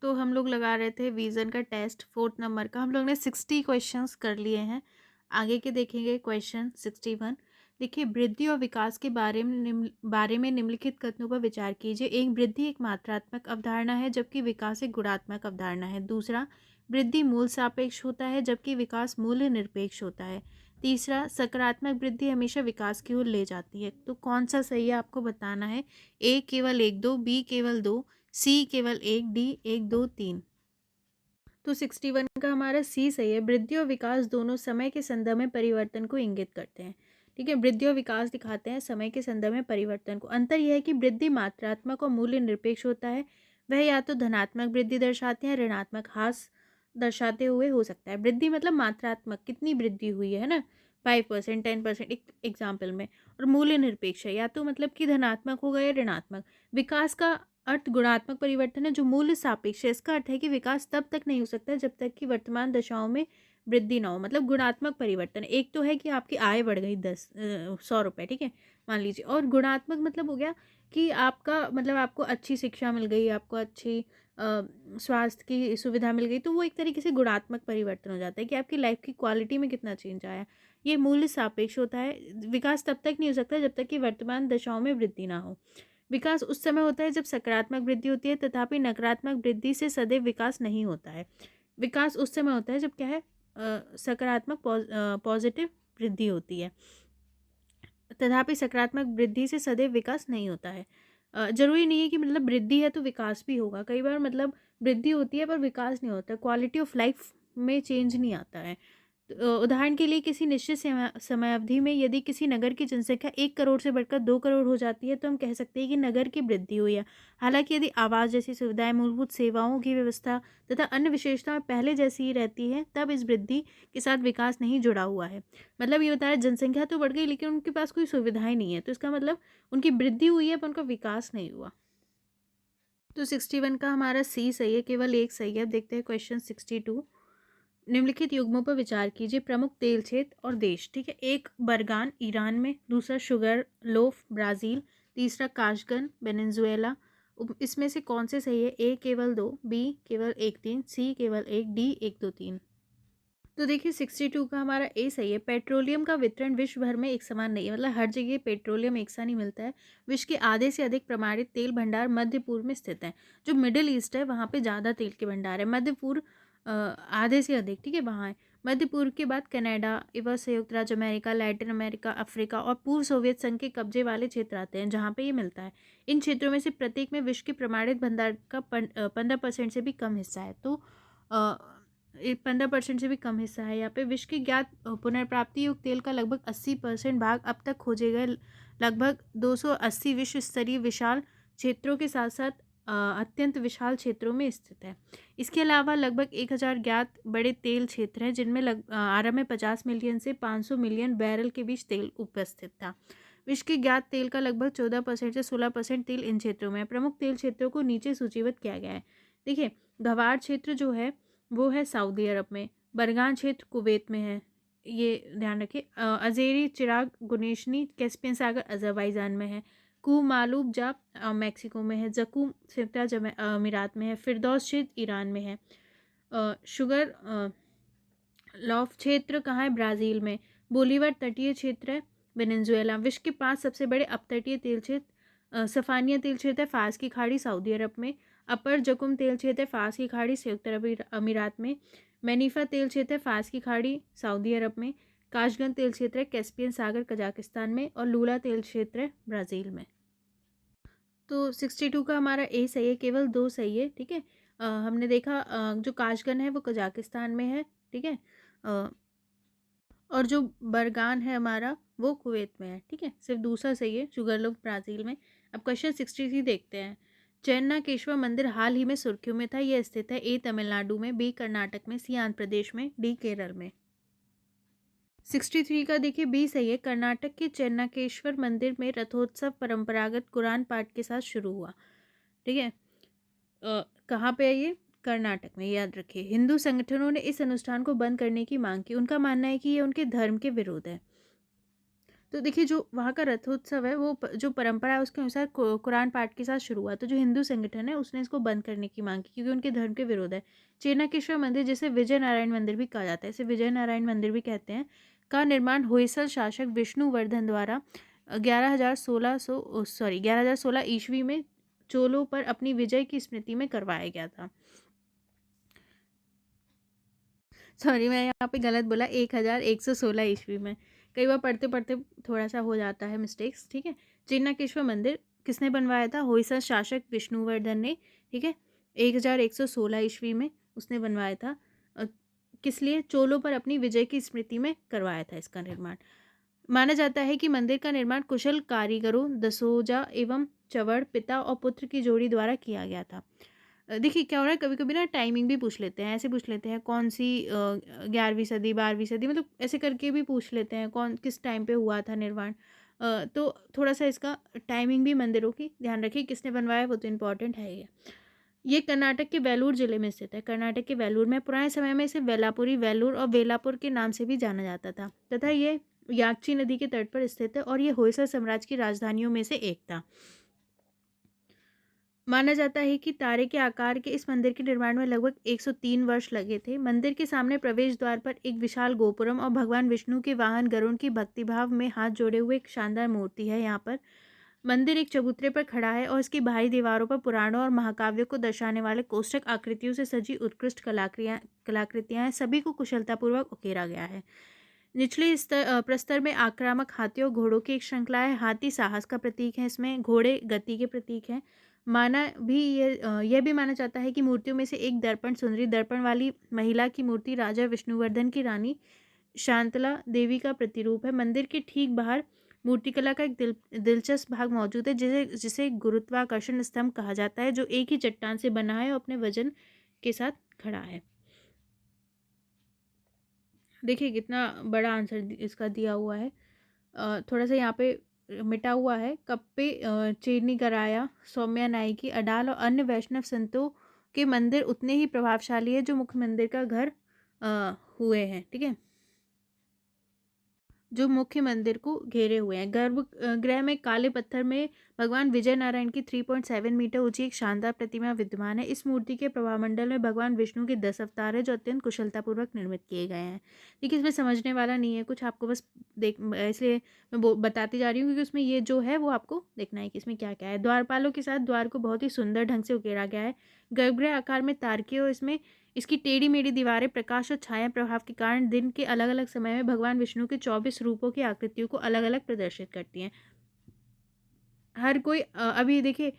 तो हम लोग लगा रहे थे विज़न का टेस्ट 4th नंबर का। हम लोग ने 60 क्वेश्चंस कर लिए हैं। आगे के देखेंगे क्वेश्चन 61। देखिए, वृद्धि और विकास के बारे में निम्नलिखित कथनों पर विचार कीजिए। एक, वृद्धि एक मात्रात्मक अवधारणा है जबकि विकास एक गुणात्मक अवधारणा है। दूसरा, वृद्धि मूल सापेक्ष होता है जबकि विकास मूल्य निरपेक्ष होता है। तीसरा, सकारात्मक वृद्धि हमेशा विकास की ओर ले जाती है। तो कौन सा सही है आपको बताना है। ए केवल एक दो, बी केवल दो, सी केवल एक, डी एक दो तीन। तो 61 का हमारा सी सही है। वृद्धि और विकास दोनों समय के संदर्भ में परिवर्तन को इंगित करते हैं। ठीक है, वृद्धि और विकास दिखाते हैं समय के संदर्भ में परिवर्तन को। अंतर यह है कि वृद्धि मात्रात्मक और मूल्य निरपेक्ष होता है। वह या तो धनात्मक वृद्धि दर्शाते हैं, ऋणात्मक ह्रास दर्शाते हुए हो सकता है। वृद्धि मतलब मात्रात्मक, कितनी वृद्धि हुई है ना, 5%, 10%, एक एग्जाम्पल में। और मूल्य निरपेक्ष है, या तो मतलब कि धनात्मक होगा या ऋणात्मक। विकास का अर्थ गुणात्मक परिवर्तन है जो मूल्य सापेक्ष है। इसका अर्थ है कि विकास तब तक नहीं हो सकता जब तक कि वर्तमान दशाओं में वृद्धि ना हो। मतलब गुणात्मक परिवर्तन एक तो है कि आपकी आय बढ़ गई 100 रुपये, ठीक है, मान लीजिए। और गुणात्मक मतलब हो गया कि आपका मतलब आपको अच्छी शिक्षा मिल गई, आपको अच्छी स्वास्थ्य की सुविधा मिल गई। तो वो एक तरीके से गुणात्मक परिवर्तन हो जाता है कि आपकी लाइफ की क्वालिटी में कितना चेंज आया। ये मूल्य सापेक्ष होता है। विकास तब तक नहीं हो सकता जब तक कि वर्तमान दशाओं में वृद्धि ना हो। विकास उस समय होता है जब सकारात्मक वृद्धि होती है, तथापि नकारात्मक वृद्धि से सदैव विकास नहीं होता है। विकास उस समय होता है जब क्या है, सकारात्मक पॉजिटिव वृद्धि होती है, तथापि सकारात्मक वृद्धि से सदैव विकास नहीं होता है। जरूरी नहीं है कि मतलब वृद्धि है तो विकास भी होगा। कई बार मतलब वृद्धि होती है पर विकास नहीं होता, क्वालिटी ऑफ लाइफ में चेंज नहीं आता है। उदाहरण के लिए किसी निश्चित समय अवधि में यदि किसी नगर की जनसंख्या 1 करोड़ से बढ़कर 2 करोड़ हो जाती है तो हम कह सकते हैं कि नगर की वृद्धि हुई है। हालांकि यदि आवास जैसी सुविधाएं, मूलभूत सेवाओं की व्यवस्था तथा अन्य विशेषताएं पहले जैसी ही रहती है, तब इस वृद्धि के साथ विकास नहीं जुड़ा हुआ है। मतलब ये बताया, जनसंख्या तो बढ़ गई लेकिन उनके पास कोई सुविधाएं नहीं है, तो इसका मतलब उनकी वृद्धि हुई है पर उनका विकास नहीं हुआ। तो 61 का हमारा सी सही है, केवल एक सही है। अब देखते हैं क्वेश्चन 62। निम्नलिखित युग्मों पर विचार कीजिए। प्रमुख तेल क्षेत्र और देश। ठीक है, एक बरगान ईरान में, दूसरा शुगर लोफ ब्राज़ील, तीसरा काशगन वेनेजुएला। इसमें से कौन से सही है। ए केवल दो, बी केवल एक तीन, सी केवल एक, डी एक दो तीन। तो देखिए 62 का हमारा ए सही है। पेट्रोलियम का वितरण विश्व भर में एक समान नहीं है, मतलब हर जगह पेट्रोलियम एक सा नहीं मिलता है। विश्व के आधे से अधिक प्रमाणित तेल भंडार मध्य पूर्व में स्थित हैं। जो मिडिल ईस्ट है वहाँ पे ज़्यादा तेल के भंडार है। मध्य पूर्व आधे से अधिक, ठीक है, वहाँ है। मध्य पूर्व के बाद कनाडा एवं संयुक्त राज्य अमेरिका, लैटिन अमेरिका, अफ्रीका और पूर्व सोवियत संघ के कब्जे वाले क्षेत्र आते हैं जहाँ पे ये मिलता है। इन क्षेत्रों में से प्रत्येक में विश्व के प्रमाणित भंडार का 15% से भी कम हिस्सा है। तो 15% से भी कम हिस्सा है यहाँ पे। विश्व के ज्ञात पुनर्प्राप्ति युक्त तेल का लगभग 80% भाग अब तक खोजे गए लगभग 280 विश्व स्तरीय विशाल क्षेत्रों के साथ साथ अत्यंत विशाल क्षेत्रों में स्थित है। इसके अलावा लगभग 1000 ज्ञात बड़े तेल क्षेत्र हैं जिनमें आरंभ में 50 मिलियन से 500 मिलियन बैरल के बीच तेल उपस्थित था। विश्व के ज्ञात तेल का लगभग 14% से 16% तेल इन क्षेत्रों में है। प्रमुख तेल क्षेत्रों को नीचे सूचीबद्ध किया गया है। देखिए, गवार क्षेत्र जो है वो है सऊदी अरब में। बरगान क्षेत्र कुवैत में है, ये ध्यान रखिए। अजेरी चिराग गुनेशनी कैस्पियन सागर अजरबैजान में है। कू मालूब जाप मैक्सिको में है। जकूम संयुक्त राज्य अमीरात में है। फिरदौस क्षेत्र ईरान में है। शुगर लॉफ क्षेत्र कहाँ है, ब्राज़ील में। बोलीवर तटीय क्षेत्र है, वेनेजुएला। विश्व के 5 सबसे बड़े अपतटीय तेल क्षेत्र। सफानिया तेल क्षेत्र है फारस की खाड़ी सऊदी अरब में। अपर जकुम तेल क्षेत्र है फारस की खाड़ी संयुक्त अरब अमीरात में। मैनीफा तेल क्षेत्र है फारस की खाड़ी सऊदी अरब में। काशगन तेल क्षेत्र है कैस्पियन सागर कजाकिस्तान में। और लूला तेल क्षेत्र है ब्राज़ील में। तो 62 का हमारा ए सही है, केवल दो सही है। ठीक है, हमने देखा जो काशगन है वो कजाकिस्तान में है, ठीक है, और जो बरगान है हमारा वो कुवैत में है। ठीक है, सिर्फ दूसरा सही है, शुगरलोफ ब्राज़ील में। अब क्वेश्चन 63 देखते हैं। चेन्नकेश्वर मंदिर हाल ही में सुर्खियों में था। यह स्थित है ए तमिलनाडु में, बी कर्नाटक में, सी आंध्र प्रदेश में, डी केरल में। 63 का देखिए बी सही है। कर्नाटक के चेन्नकेश्वर मंदिर में रथोत्सव परंपरागत कुरान पाठ के साथ शुरू हुआ। ठीक है, कहाँ पे है ये, कर्नाटक में, याद रखिए। हिंदू संगठनों ने इस अनुष्ठान को बंद करने की मांग की। उनका मानना है कि ये उनके धर्म के विरोध है। तो देखिए जो वहाँ का रथोत्सव है वो जो परंपरा है उसके अनुसार कुरान पाठ के साथ शुरू हुआ। तो जो हिंदू संगठन है उसने इसको बंद करने की मांग की क्योंकि उनके धर्म के विरोध है। चेन्नकेश्वर मंदिर, जिसे विजय नारायण मंदिर भी कहा जाता है, इसे विजय नारायण मंदिर भी कहते हैं, का निर्माण होयसल शासक विष्णुवर्धन द्वारा 1116 ईस्वी में चोलों पर अपनी विजय की स्मृति में करवाया गया था। सॉरी, मैं यहाँ पे गलत बोला, 1116 ईस्वी में। कई बार पढ़ते पढ़ते थोड़ा सा हो जाता है मिस्टेक्स, ठीक है। चिन्नाकेश्वर मंदिर किसने बनवाया था? होयसल शासक विष्णुवर्धन ने, ठीक है, 1116 ईस्वी में उसने बनवाया था। किस लिए? चोलों पर अपनी विजय की स्मृति में करवाया था इसका निर्माण। माना जाता है कि मंदिर का निर्माण कुशल कारीगरों दसोजा एवं चवड़, पिता और पुत्र की जोड़ी द्वारा किया गया था। देखिए क्या हो रहा है, कभी कभी ना टाइमिंग भी पूछ लेते हैं, ऐसे पूछ लेते हैं कौन सी 11वीं सदी 12वीं सदी, मतलब ऐसे करके भी पूछ लेते हैं कौन किस टाइम पे हुआ था निर्माण। तो थोड़ा सा इसका टाइमिंग भी मंदिरों की ध्यान रखिए, किसने बनवाया वो तो इम्पोर्टेंट है ये कर्नाटक के वेलूर जिले में स्थित है। कर्नाटक के वेलूर में पुराने समय में इसे वेलापुरी, वेलूर और वेलापुर के नाम से भी जाना जाता था तथा ये याकची नदी के तट पर स्थित है और ये होयसल साम्राज्य की राजधानियों में से एक था। माना जाता है कि तारे के आकार के इस मंदिर के निर्माण में लगभग 103 वर्ष लगे थे। मंदिर के सामने प्रवेश द्वार पर एक विशाल गोपुरम और भगवान विष्णु के वाहन गरुड़ की भक्तिभाव में हाथ जोड़े हुए एक शानदार मूर्ति है। यहाँ पर मंदिर एक चबूतरे पर खड़ा है और इसकी बाहरी दीवारों पर पुराणों और महाकाव्यों को दर्शाने वाले कोष्ठक आकृतियों से सजी उत्कृष्ट कलाकृतियां हैं। सभी को कुशलतापूर्वक उकेरा गया है। निचले प्रस्तर में आक्रामक हाथियों घोड़ों की एक श्रृंखला है। हाथी साहस का प्रतीक है, इसमें घोड़े गति के प्रतीक हैं। यह भी माना जाता है कि मूर्तियों में से एक दर्पण सुंदरी दर्पण वाली महिला की मूर्ति राजा विष्णुवर्धन की रानी शांतला देवी का प्रतिरूप है। मंदिर के ठीक बाहर मूर्तिकला का एक दिलचस्प भाग मौजूद है जिसे जिसे गुरुत्वाकर्षण स्तंभ कहा जाता है, जो एक ही चट्टान से बना है और अपने वजन के साथ खड़ा है। देखिए कितना बड़ा आंसर इसका दिया हुआ है। थोड़ा सा यहाँ पे मिटा हुआ है। कप्पे, चेन्नी गराया, सौम्या नाइकी, अडाल और अन्य वैष्णव संतों के मंदिर उतने ही प्रभावशाली है जो मुख्य मंदिर का घर हुए हैं, ठीक है, जो मुख्य मंदिर को घेरे हुए हैं। गर्भगृह में काले पत्थर में भगवान विजय नारायण की 3.7 मीटर ऊंची एक शानदार प्रतिमा विद्यमान है। इस मूर्ति के प्रभामंडल में भगवान विष्णु के 10 अवतार है जो अत्यंत कुशलतापूर्वक निर्मित किए गए हैं। देखिए इसमें समझने वाला नहीं है कुछ, आपको बस देख, इसलिए मैं बताती जा रही हूँ क्योंकि उसमें ये जो है वो आपको देखना है कि इसमें क्या क्या है। द्वारपालों के साथ द्वार को बहुत ही सुंदर ढंग से उकेरा गया है। गर्भगृह आकार में तारकीय और इसमें इसकी टेढ़ी मेढ़ी दीवारें प्रकाश और छाया प्रभाव के कारण दिन के अलग अलग समय में भगवान विष्णु के 24 रूपों की आकृतियों को अलग अलग प्रदर्शित करती हैं। हर कोई अभी देखिए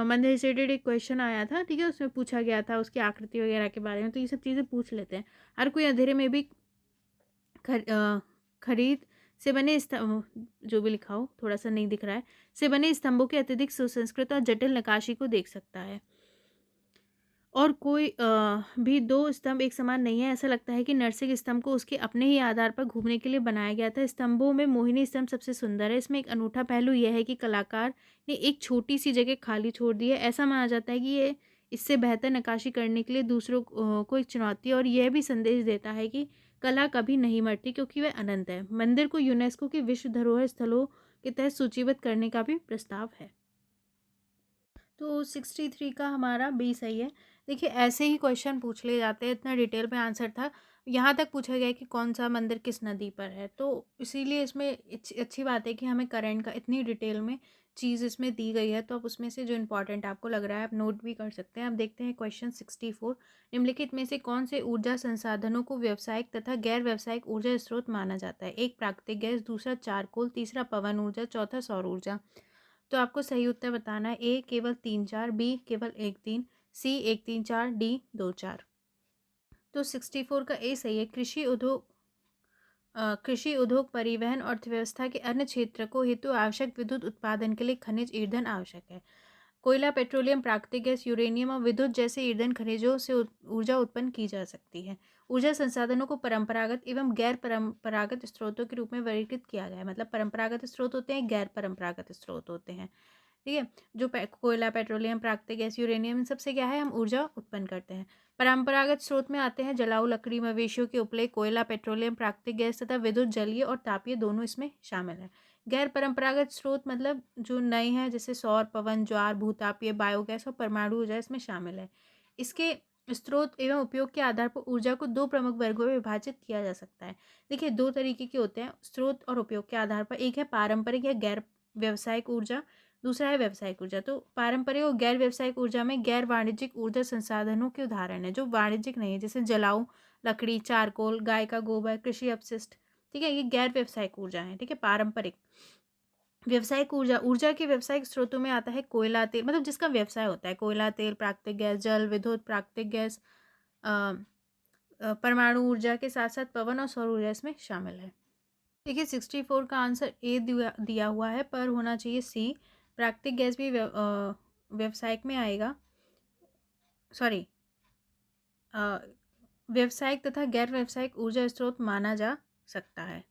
मंदिर रिलेटेड एक क्वेश्चन आया था, ठीक है, उसमें पूछा गया था उसकी आकृति वगैरह के बारे में, तो ये सब चीज़ें पूछ लेते हैं। हर कोई अंधेरे में भी खरीद से बने जो भी लिखा हो थोड़ा सा नहीं दिख रहा है, से बने स्तंभों के अत्यधिक सुसंस्कृत और जटिल नक्काशी को देख सकता है। और कोई भी दो स्तंभ एक समान नहीं है। ऐसा लगता है कि नरसिंह स्तंभ को उसके अपने ही आधार पर घूमने के लिए बनाया गया था। स्तंभों में मोहिनी स्तंभ सबसे सुंदर है। इसमें एक अनूठा पहलू यह है कि कलाकार ने एक छोटी सी जगह खाली छोड़ दी है। ऐसा माना जाता है कि ये इससे बेहतर नक्काशी करने के लिए दूसरों को एक चुनौती, और यह भी संदेश देता है कि कला कभी नहीं मरती क्योंकि वह अनंत है। मंदिर को यूनेस्को के विश्व धरोहर स्थलों के तहत सूचीबद्ध करने का भी प्रस्ताव है। तो 63 का हमारा बी सही है। देखिए ऐसे ही क्वेश्चन पूछ लिए जाते हैं, इतना डिटेल में आंसर था। यहाँ तक पूछा गया कि कौन सा मंदिर किस नदी पर है, तो इसीलिए इसमें अच्छी बात है कि हमें करंट का इतनी डिटेल में चीज़ इसमें दी गई है, तो आप उसमें से जो इम्पोर्टेंट आपको लग रहा है आप नोट भी कर सकते हैं। अब देखते हैं क्वेश्चन 64। निम्नलिखित में से कौन से ऊर्जा संसाधनों को व्यावसायिक तथा गैर व्यावसायिक ऊर्जा स्रोत माना जाता है? एक प्राकृतिक गैस, दूसरा चारकोल, तीसरा पवन ऊर्जा, चौथा सौर ऊर्जा। तो आपको सही उत्तर बताना है। ए केवल 3 4, बी केवल 1 3, सी 1 3 4, डी 2 4। तो 64 का ए सही है। कृषि उद्योग परिवहन और अर्थव्यवस्था के अन्य क्षेत्र को हेतु आवश्यक विद्युत उत्पादन के लिए खनिज ईंधन आवश्यक है। कोयला, पेट्रोलियम, प्राकृतिक गैस, यूरेनियम और विद्युत जैसे ईंधन खनिजों से ऊर्जा उत्पन्न की जा सकती है। ऊर्जा संसाधनों को परंपरागत एवं गैर परंपरागत स्रोतों के रूप में वर्गीकृत किया गया है। मतलब परंपरागत स्रोत होते हैं, गैर परंपरागत स्रोत होते हैं, ठीक है। जो कोयला, पेट्रोलियम, प्राकृतिक गैस, यूरेनियम, इन सबसे क्या है हम ऊर्जा उत्पन्न करते हैं। परंपरागत स्रोत में आते हैं जलाऊ लकड़ी, मवेशियों के उपले, कोयला, पेट्रोलियम, प्राकृतिक गैस तथा विद्युत, जलीय और तापीय दोनों इसमें शामिल है। गैर परंपरागत स्रोत मतलब जो नए हैं, जैसे सौर, पवन, ज्वार, भूतापीय, बायोगैस और परमाणु ऊर्जा इसमें शामिल है। इसके स्रोत एवं उपयोग के आधार पर ऊर्जा को दो प्रमुख वर्गों में विभाजित किया जा सकता है। देखिए, दो तरीके के होते हैं स्रोत और उपयोग के आधार पर। एक है पारंपरिक या गैर व्यावसायिक ऊर्जा, दूसरा है व्यावसायिक ऊर्जा। तो पारंपरिक और गैर व्यावसायिक ऊर्जा में गैर वाणिज्यिक ऊर्जा संसाधनों के उदाहरण है जो वाणिज्यिक नहीं है, जैसे जलाऊ लकड़ी, चारकोल, गाय का गोबर, कृषि अपशिष्ट। ठीक है, ये गैर व्यावसायिक ऊर्जा है। ठीक है, पारंपरिक। व्यावसायिक ऊर्जा, ऊर्जा के व्यावसायिक स्रोतों में आता है कोयला, तेल, मतलब जिसका व्यवसाय होता है, कोयला, तेल, प्राकृतिक गैस, जल विद्युत, प्राकृतिक गैस, परमाणु ऊर्जा के साथ साथ पवन और सौर ऊर्जा इसमें शामिल है। देखिए, 64 का आंसर ए दिया हुआ है, पर होना चाहिए सी। प्राकृतिक गैस भी व्यवसायिक में आएगा, सॉरी, व्यावसायिक तथा गैर व्यावसायिक ऊर्जा स्रोत माना जा सकता है।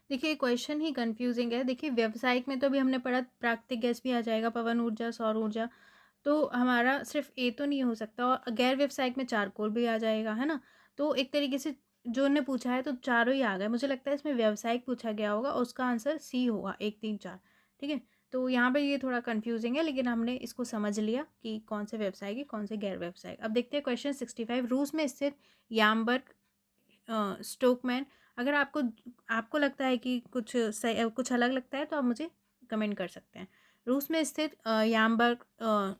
देखिए, क्वेश्चन ही कंफ्यूजिंग है। देखिए, व्यावसायिक में तो अभी हमने पढ़ा प्राकृतिक गैस भी आ जाएगा, पवन ऊर्जा, सौर ऊर्जा, तो हमारा सिर्फ ए तो नहीं हो सकता, और गैर व्यावसायिक में चारकोल भी आ जाएगा, है ना। तो एक तरीके से जो ने पूछा है तो चारों ही आ गए। मुझे लगता है इसमें व्यावसायिक पूछा गया होगा और उसका आंसर सी होगा, 1, 3, 4। ठीक है, तो यहाँ पे ये थोड़ा कंफ्यूजिंग है, लेकिन हमने इसको समझ लिया कि कौन से व्यवसायिक है, कौन से गैर व्यावसायिक। अब देखते हैं क्वेश्चन 65। रूस में स्थित यामबर्ग स्टोकमैन, अगर आपको लगता है कि कुछ अलग लगता है तो आप मुझे कमेंट कर सकते हैं। रूस में स्थित यामबर्ग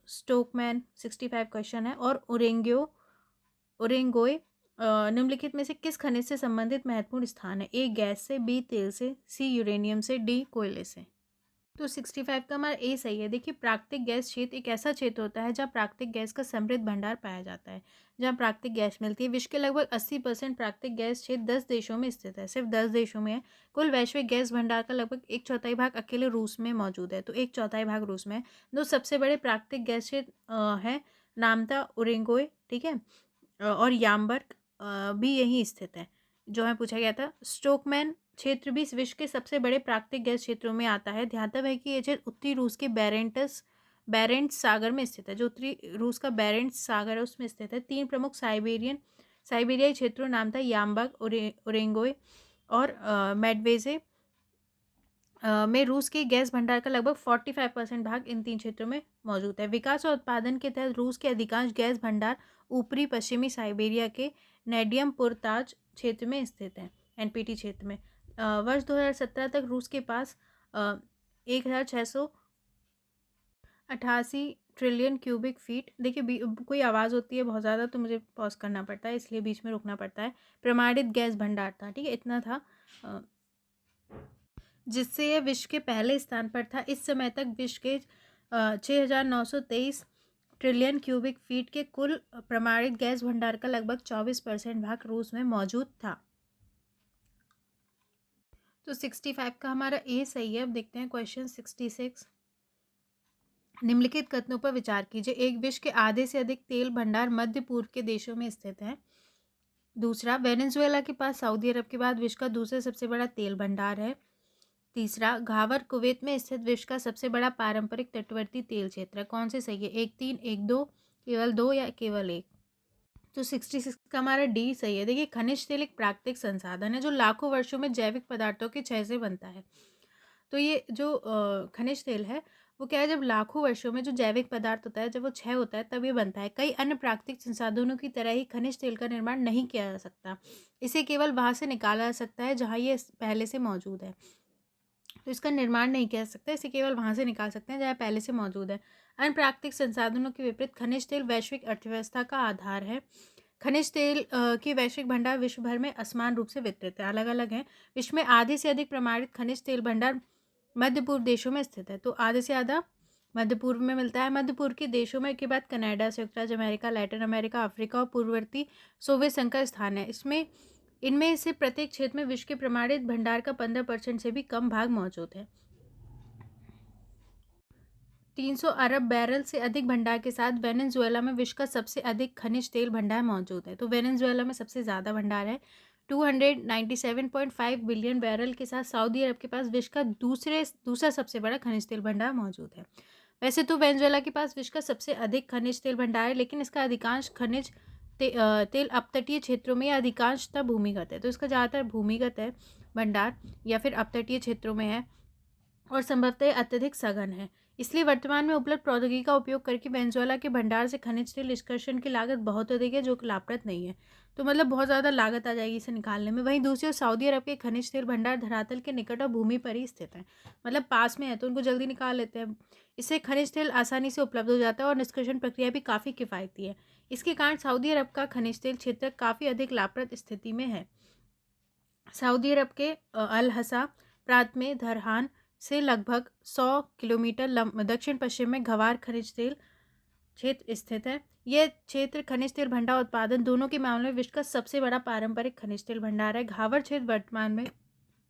स्टोकमैन 65 क्वेश्चन है। और ओरेंगोए निम्नलिखित में से किस खनिज से संबंधित महत्वपूर्ण स्थान है? ए गैस से, बी तेल से, सी यूरेनियम से, डी कोयले से। तो 65 का हमारा ए सही है। देखिए, प्राकृतिक गैस क्षेत्र एक ऐसा क्षेत्र होता है जहाँ प्राकृतिक गैस का समृद्ध भंडार पाया जाता है, जहाँ प्राकृतिक गैस मिलती है। विश्व के लगभग 80% प्राकृतिक गैस क्षेत्र 10 देशों में स्थित है, सिर्फ 10 देशों में है। कुल वैश्विक गैस भंडार का लगभग 1/4 भाग अकेले रूस में मौजूद है, तो 1/4 भाग रूस में है। दो सबसे बड़े प्राकृतिक गैस क्षेत्र है नामता उरेंगोए, ठीक है, और यामबर्ग भी यहीं स्थित है, जो हमें पूछा गया था। स्टोकमैन क्षेत्र भी विश्व के सबसे बड़े प्राकृतिक गैस क्षेत्रों में आता है। ध्यातव्य है कि ये क्षेत्र उत्तरी रूस के बेरेंट्स सागर में स्थित है। जो उत्तरी रूस का बेरेंट्स सागर है उसमें स्थित है। 3 प्रमुख साइबेरियाई क्षेत्रों नाम था यामबर्ग, ओरेंगोय और मेडवेजे में रूस के गैस भंडार का लगभग 45% भाग इन 3 क्षेत्रों में मौजूद है। विकास और उत्पादन के तहत रूस के अधिकांश गैस भंडार ऊपरी पश्चिमी साइबेरिया के नेडियम पुरताज क्षेत्र में स्थित हैं, एनपीटी क्षेत्र में। वर्ष 2017 तक रूस के पास 1688 ट्रिलियन क्यूबिक फीट। देखिए, कोई आवाज़ होती है बहुत ज़्यादा तो मुझे पॉज करना पड़ता है, इसलिए बीच में रुकना पड़ता है। प्रमाणित गैस भंडार था, ठीक है, इतना था, जिससे यह विश्व के पहले स्थान पर था। इस समय तक विश्व के 6923 ट्रिलियन क्यूबिक फीट के कुल प्रमाणित गैस भंडार का लगभग 24% भाग रूस में मौजूद था। तो 65 का हमारा ए सही है। अब देखते हैं क्वेश्चन 66। निम्नलिखित कथनों पर विचार कीजिए। एक, विश्व के आधे से अधिक तेल भंडार मध्य पूर्व के देशों में स्थित है। दूसरा, वेनेजुएला के पास सऊदी अरब के बाद विश्व का दूसरा सबसे बड़ा तेल भंडार है। तीसरा, घावर कुवैत में स्थित विश्व का सबसे बड़ा पारंपरिक तटवर्ती तेल क्षेत्र है। कौन से सही है? 1, 3, 1, 2, केवल 2 या केवल 1? तो 66 का हमारा डी सही है। देखिए, खनिज तेल एक प्राकृतिक संसाधन है जो लाखों वर्षों में जैविक पदार्थों के क्षय से बनता है। तो ये जो खनिज तेल है वो क्या है, जब लाखों वर्षों में जो जैविक पदार्थ होता है जब वो क्षय होता है तब ये बनता है। कई अन्य प्राकृतिक संसाधनों की तरह ही खनिज तेल का निर्माण नहीं किया जा सकता। इसे केवल वहाँ से निकाला जा सकता है जहाँ ये पहले से मौजूद है। तो इसका निर्माण नहीं किया जा सकता, इसे केवल वहाँ से निकाल सकते हैं जहाँ पहले से मौजूद है। अन्य प्राकृतिक संसाधनों के विपरीत खनिज तेल वैश्विक अर्थव्यवस्था का आधार है। खनिज तेल के वैश्विक भंडार विश्व भर में असमान रूप से वितरित है, अलग अलग हैं। विश्व में आधे से अधिक प्रमाणित खनिज तेल भंडार मध्य पूर्व देशों में स्थित है। तो आधे से आधा मध्य पूर्व में मिलता है। मध्य पूर्व के देशों में के बाद कनाडा, संयुक्त राज्य अमेरिका, लैटिन अमेरिका, अफ्रीका और पूर्ववर्ती सोवियत संघ का स्थान है। इनमें से प्रत्येक क्षेत्र में विश्व के प्रमाणित भंडार का 15% से भी कम भाग मौजूद है। 300 अरब बैरल से अधिक भंडार के साथ वेनेजुएला में विश्व का सबसे अधिक खनिज तेल भंडार मौजूद है। तो वेनेजुएला में सबसे ज़्यादा भंडार है 297.5 बिलियन बैरल के साथ। सऊदी अरब के पास विश्व का दूसरा सबसे बड़ा खनिज तेल भंडार मौजूद है। वैसे तो वेनेजुएला के पास विश्व का सबसे अधिक खनिज तेल भंडार है, लेकिन इसका अधिकांश खनिज तेल अपतटीय क्षेत्रों में या अधिकांशतः भूमिगत है। तो इसका ज़्यादातर भूमिगत है भंडार या फिर अपतटीय क्षेत्रों में है। और संभवतः अत्यधिक सघन है। इसलिए वर्तमान में उपलब्ध प्रौद्योगिकी का उपयोग करके वेनेजुएला के भंडार से खनिज तेल निष्कर्षण की लागत बहुत अधिक है, जो कि लाभप्रद नहीं है। तो मतलब बहुत ज़्यादा लागत आ जाएगी इसे निकालने में। वहीं दूसरी ओर सऊदी अरब के खनिज तेल भंडार धरातल के निकट और भूमि पर ही स्थित है, मतलब पास में है, तो उनको जल्दी निकाल लेते हैं। इससे खनिज तेल आसानी से उपलब्ध हो जाता है और निष्कर्षण प्रक्रिया भी काफ़ी किफ़ायती है। इसके कारण सऊदी अरब का खनिज तेल क्षेत्र काफ़ी अधिक लाभप्रद स्थिति में है। सऊदी अरब के अल हसा प्रांत में धरहान से लगभग 100 किलोमीटर दक्षिण पश्चिम में घवार खनिज तेल क्षेत्र स्थित है। यह क्षेत्र खनिज तेल भंडार उत्पादन दोनों के मामले में विश्व का सबसे बड़ा पारंपरिक खनिज तेल भंडार है। घावर क्षेत्र वर्तमान में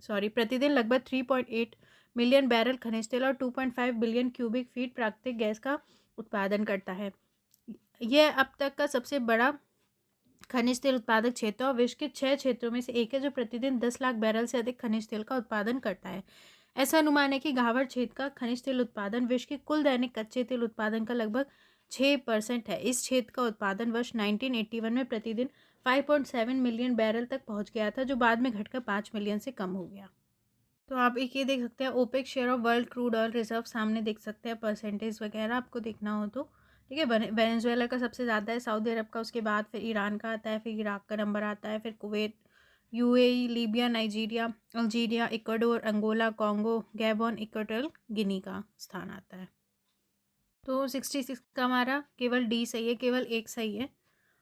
प्रतिदिन लगभग 3.8 मिलियन बैरल खनिज तेल और 2.5 बिलियन क्यूबिक फीट प्राकृतिक गैस का उत्पादन करता है। यह अब तक का सबसे बड़ा खनिज तेल उत्पादक क्षेत्र और विश्व के 6 क्षेत्रों में से एक है जो प्रतिदिन 10 लाख बैरल से अधिक खनिज तेल का उत्पादन करता है। ऐसा अनुमान है कि घावर क्षेत्र का खनिज तेल उत्पादन विश्व के कुल दैनिक कच्चे तेल उत्पादन का लगभग 6% है। इस क्षेत्र का उत्पादन वर्ष 1981 में प्रतिदिन 5.7 मिलियन बैरल तक पहुंच गया था, जो बाद में घटकर 5 मिलियन से कम हो गया। तो आप एक ये देख सकते हैं OPEC share of world crude oil reserve, सामने देख सकते हैं परसेंटेज वगैरह आपको देखना हो तो। ठीक है, वेनेजुएला का सबसे ज़्यादा है, सऊदी अरब का उसके बाद फिर ईरान का आता है, फिर इराक का नंबर आता है, फिर Kuwait, UAE, Libya, Nigeria, Algeria, Ecuador, Angola, Congo, Gabon, Equatorial Guinea का स्थान आता है। तो 66 का हमारा केवल डी सही है, केवल एक सही है।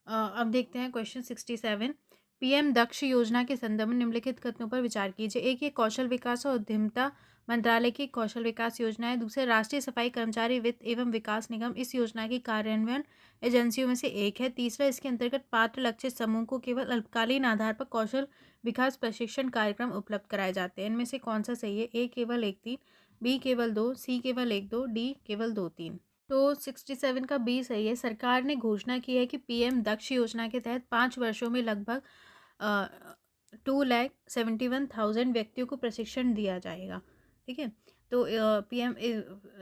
अब देखते हैं क्वेश्चन 67। पीएम दक्ष योजना के संदर्भ में निम्नलिखित कथनों पर विचार कीजिए। एक, ये कौशल विकास और उद्यमिता मंत्रालय की कौशल विकास योजना है। दूसरे, राष्ट्रीय सफाई कर्मचारी वित्त एवं विकास निगम इस योजना की कार्यान्वयन एजेंसियों में से एक है। तीसरा, इसके अंतर्गत पात्र लक्षित समूह को केवल अल्पकालीन आधार पर कौशल विकास प्रशिक्षण कार्यक्रम उपलब्ध कराए जाते हैं। इनमें से कौन सा सही है? ए केवल 1 3, बी केवल 2, सी केवल 1 2, डी केवल 2 3। तो 67 का बी सही है। सरकार ने घोषणा की है कि पीएम दक्ष योजना के तहत 5 वर्षों में लगभग 2,71,000 व्यक्तियों को प्रशिक्षण दिया जाएगा। ठीक है, तो पीएम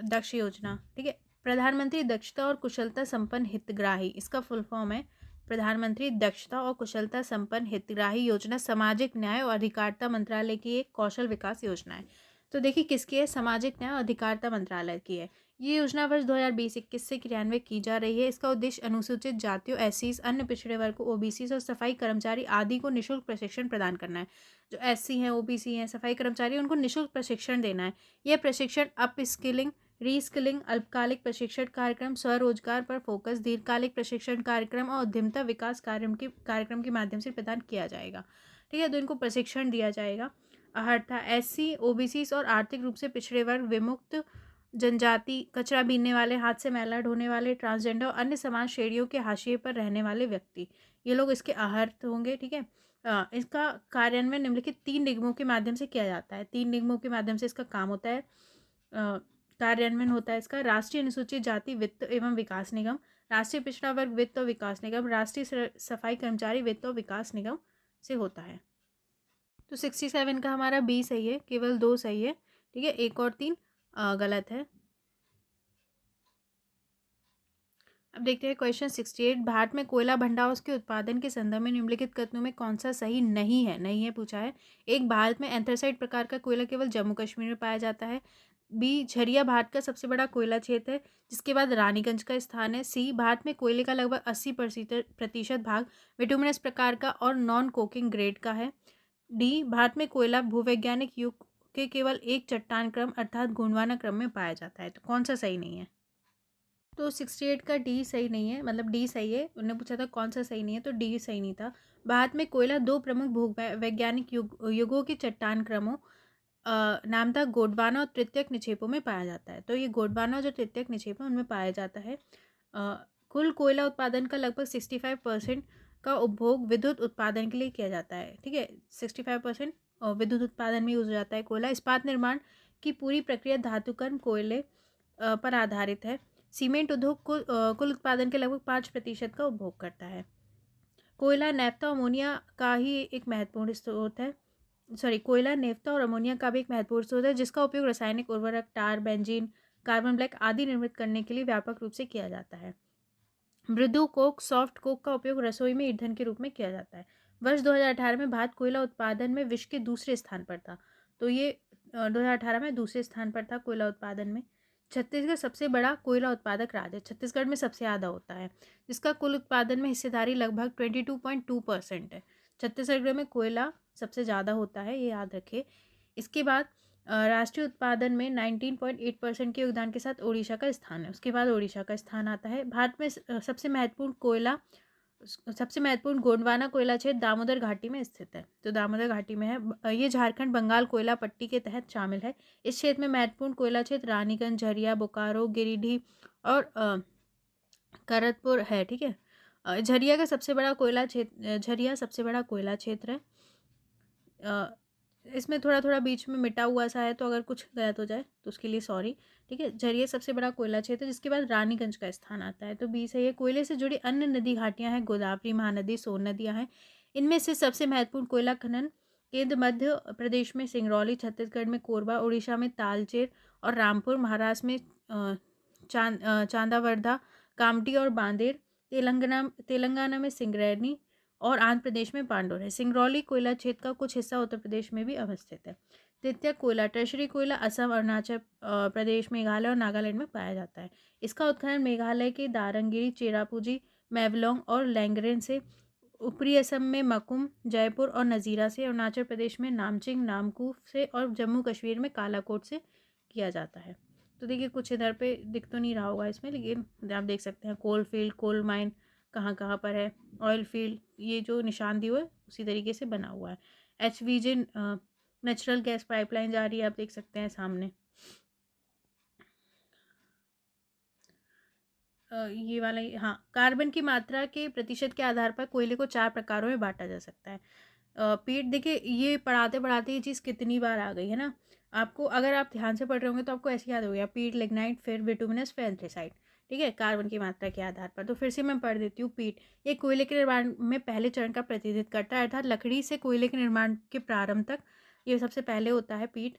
दक्ष योजना, ठीक है, प्रधानमंत्री दक्षता और कुशलता संपन्न हितग्राही, इसका फुल फॉर्म है प्रधानमंत्री दक्षता और कुशलता संपन्न हितग्राही योजना, सामाजिक न्याय और अधिकारिता मंत्रालय की एक कौशल विकास योजना है। तो देखिए किसकी है? सामाजिक न्याय और अधिकारिता मंत्रालय की है। ये योजना वर्ष 2020-21 से क्रियान्वित की जा रही है। इसका उद्देश्य अनुसूचित जातियों, एससीज, अन्य पिछड़े वर्ग को, ओबीसीज और सफाई कर्मचारी आदि को निःशुल्क प्रशिक्षण प्रदान करना है। जो एससी हैं, ओबीसी हैं, सफाई कर्मचारी, उनको निःशुल्क प्रशिक्षण देना है। यह प्रशिक्षण अप स्किलिंग, रीस्किलिंग, अल्पकालिक प्रशिक्षण कार्यक्रम, स्वरोजगार पर फोकस, दीर्घकालिक प्रशिक्षण कार्यक्रम और उद्यमिता विकास कार्यक्रम के माध्यम से प्रदान किया जाएगा। ठीक है, तो इनको प्रशिक्षण दिया जाएगा। अर्थात एससी, ओबीसी और आर्थिक रूप से पिछड़े वर्ग, विमुक्त जनजाति, कचरा बीनने वाले, हाथ से मैला ढोने वाले, ट्रांसजेंडर और अन्य समाज श्रेणियों के हाशिए पर रहने वाले व्यक्ति, ये लोग इसके आहत होंगे। ठीक है, इसका कार्यान्वयन निम्नलिखित 3 निगमों के माध्यम से किया जाता है। 3 निगमों के माध्यम से इसका काम होता है, कार्यान्वयन होता है इसका। राष्ट्रीय अनुसूचित जाति वित्त एवं विकास निगम, राष्ट्रीय पिछड़ा वर्ग वित्त और विकास निगम, राष्ट्रीय सफाई कर्मचारी वित्त और विकास निगम से होता है। तो 67 का हमारा बी सही है, केवल 2 सही है। ठीक है, 1 और 3 गलत है। अब देखते हैं क्वेश्चन 68। भारत में कोयला भंडार उसके उत्पादन के संदर्भ में निम्नलिखित कथनों में कौन सा सही नहीं है पूछा है। एक, भारत में एंथ्रासाइट प्रकार का कोयला केवल जम्मू कश्मीर में पाया जाता है। बी, झरिया भारत का सबसे बड़ा कोयला क्षेत्र है, जिसके बाद रानीगंज का स्थान है। सी, भारत में कोयले का लगभग 80% भाग बिटुमिनस प्रकार का और नॉन कोकिंग ग्रेड का है। डी, भारत में कोयला भूवैज्ञानिक युग के केवल एक चट्टान क्रम अर्थात गोंडवाना क्रम में पाया जाता है। तो कौन सा सही नहीं है? तो 68 का डी सही नहीं है, मतलब डी सही है। उन्होंने पूछा था कौन सा सही नहीं है, तो डी सही नहीं था। भारत में कोयला 2 प्रमुख भूवैज्ञानिक युगों के चट्टान क्रमों नाम था गोंडवाना और तृतीयक निक्षेपों में पाया जाता है। तो ये गोंडवाना और जो तृतीयक निक्षेप है उनमें पाया जाता है। कुल कोयला उत्पादन का लगभग 65% का उपभोग विद्युत उत्पादन के लिए किया जाता है। ठीक है, 65% विद्युत उत्पादन में यूज हो जाता है कोयला। इस्पात निर्माण की पूरी प्रक्रिया धातुकर्म कोयले पर आधारित है। सीमेंट उद्योग कुल उत्पादन के लगभग 5% का उपभोग करता है। कोयला, नैफ्था, अमोनिया का ही एक महत्वपूर्ण स्रोत है। कोयला, नेफ्ता और अमोनिया का भी एक महत्वपूर्ण स्रोत है, जिसका उपयोग रासायनिक उर्वरक, टार, बेंजीन, कार्बन ब्लैक आदि निर्मित करने के लिए व्यापक रूप से किया जाता है। मृदु कोक, सॉफ्ट कोक का उपयोग रसोई में ईंधन के रूप में किया जाता है। वर्ष 2018 में भारत कोयला उत्पादन में विश्व के दूसरे स्थान पर था। तो ये 2018 में दूसरे स्थान पर था कोयला उत्पादन में। छत्तीसगढ़ सबसे बड़ा कोयला उत्पादक राज्य है। छत्तीसगढ़ में सबसे ज़्यादा होता है, जिसका कुल उत्पादन में हिस्सेदारी लगभग 22.2% है। छत्तीसगढ़ में कोयला सबसे ज़्यादा होता है, ये याद रखिए। इसके बाद राष्ट्रीय उत्पादन में 19.8% के योगदान के साथ ओडिशा का स्थान है। उसके बाद ओडिशा का स्थान आता है। भारत में सबसे महत्वपूर्ण गोंडवाना कोयला क्षेत्र दामोदर घाटी में स्थित है, तो दामोदर घाटी में है। ये झारखंड बंगाल कोयला पट्टी के तहत शामिल है। इस क्षेत्र में महत्वपूर्ण कोयला क्षेत्र रानीगंज, झरिया, बोकारो, गिरिडीह और करतपुर है। ठीक है। झरिया सबसे बड़ा कोयला क्षेत्र है। इसमें थोड़ा थोड़ा बीच में मिटा हुआ सा है, तो अगर कुछ गलत हो जाए तो उसके लिए सॉरी। ठीक है। झरिया सबसे बड़ा कोयला क्षेत्र, जिसके बाद रानीगंज का स्थान आता है, तो बी सही है। कोयले से जुड़ी अन्य नदी घाटियां हैं, गोदावरी, महानदी, सोन नदियां हैं। इनमें से सबसे महत्वपूर्ण कोयला खनन केंद्र मध्य प्रदेश में सिंगरौली, छत्तीसगढ़ में कोरबा, उड़ीसा में तालचेर और रामपुर, महाराष्ट्र में चांदावरधा, कामठी और बांदेर, तेलंगाना में सिंगरैनी और आंध्र प्रदेश में पांडुर है। सिंगरौली कोयला क्षेत्र का कुछ हिस्सा उत्तर प्रदेश में भी अवस्थित है। तृतीयक कोयला, टर्शरी कोयला असम, अरुणाचल प्रदेश, मेघालय और नागालैंड में पाया जाता है। इसका उत्खनन मेघालय के दारंगिरी, चेरापूंजी, मैवलोंग और लैंगरेन से, ऊपरी असम में मकुम, जयपुर और नज़ीरा से, अरुणाचल प्रदेश में नामचिंग, नामकूफ से और जम्मू कश्मीर में कालाकोट से किया जाता है। तो देखिए कुछ इधर पे दिख तो नहीं रहा होगा इसमें, लेकिन आप देख सकते हैं कोल फील्ड, कोल माइन कहाँ कहाँ पर है, ऑयल फील्ड, ये जो निशान दिए हुए उसी तरीके से बना हुआ है। HVJ नेचुरल गैस पाइपलाइन जा रही है, आप देख सकते हैं सामने। ये वाला हाँ, कार्बन की मात्रा के प्रतिशत के आधार पर कोयले को 4 प्रकारों में बांटा जा सकता है। पीट, देखिए ये पढ़ाते पढ़ाते ये चीज़ कितनी बार आ गई है ना आपको। अगर आप ध्यान से पढ़ रहे होंगे तो आपको ऐसे याद हो गया, पीट, लिग्नाइट, फिर बिटुमिनस, फिर एंथ्रेसाइट। ठीक है, कार्बन की मात्रा के आधार पर। तो फिर से मैं पढ़ देती हूँ। पीट ये कोयले के निर्माण में पहले चरण का प्रतिनिधित्व करता है, अर्थात लकड़ी से कोयले के निर्माण के प्रारंभ तक ये सबसे पहले होता है पीट।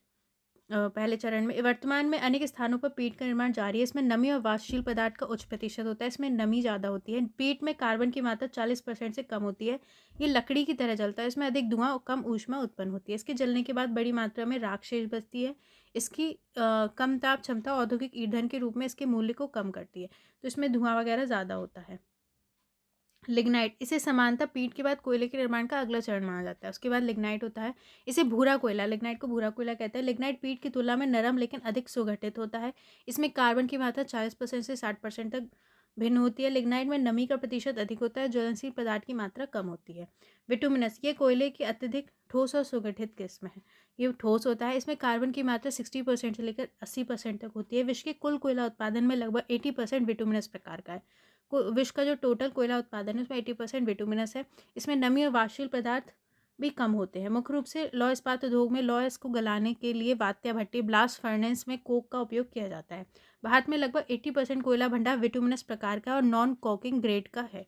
पहले चरण में वर्तमान में अनेक स्थानों पर पीट का निर्माण जारी है। इसमें नमी और वाष्पशील पदार्थ का उच्च प्रतिशत होता है, इसमें नमी ज़्यादा होती है। पीट में कार्बन की मात्रा 40% से कम होती है। ये लकड़ी की तरह जलता है, इसमें अधिक धुआं और कम ऊष्मा उत्पन्न होती है। इसके जलने के बाद बड़ी मात्रा में राख शेष बचती है। इसकी कम ताप क्षमता औद्योगिक ईंधन के रूप में इसके मूल्य को कम करती है, तो इसमें धुआं वगैरह ज़्यादा होता है। लिग्नाइट, इसे समानता पीट के बाद कोयले के निर्माण का अगला चरण माना जाता है। उसके बाद लिग्नाइट होता है। इसे भूरा कोयला, लिग्नाइट को भूरा कोयला कहते हैं। लिग्नाइट पीट की तुलना में नरम लेकिन अधिक सुगठित होता है। इसमें कार्बन की मात्रा 40% से 60% तक भिन्न होती है। लिग्नाइट में नमी का प्रतिशत अधिक होता है, ज्वलनशील पदार्थ की मात्रा कम होती है। विटुमिनस, ये कोयले की अत्यधिक ठोस और सुगठित किस्म है। ये ठोस होता है, इसमें कार्बन की मात्रा 60% से लेकर 80% तक होती है। विश्व के कुल कोयला उत्पादन में लगभग 80% विटुमिनस प्रकार का है। विश्व का जो टोटल कोयला उत्पादन है उसमें 80% बिटुमिनस है। इसमें नमी और वाष्पशील पदार्थ भी कम होते हैं। मुख्य रूप से लौह इस्पात उद्योग में लौह को गलाने के लिए वात्या भट्टी, ब्लास्ट फर्नेस में कोक का उपयोग किया जाता है। भारत में लगभग 80% कोयला भंडार विटुमिनस प्रकार का और नॉन कोकिंग ग्रेड का है।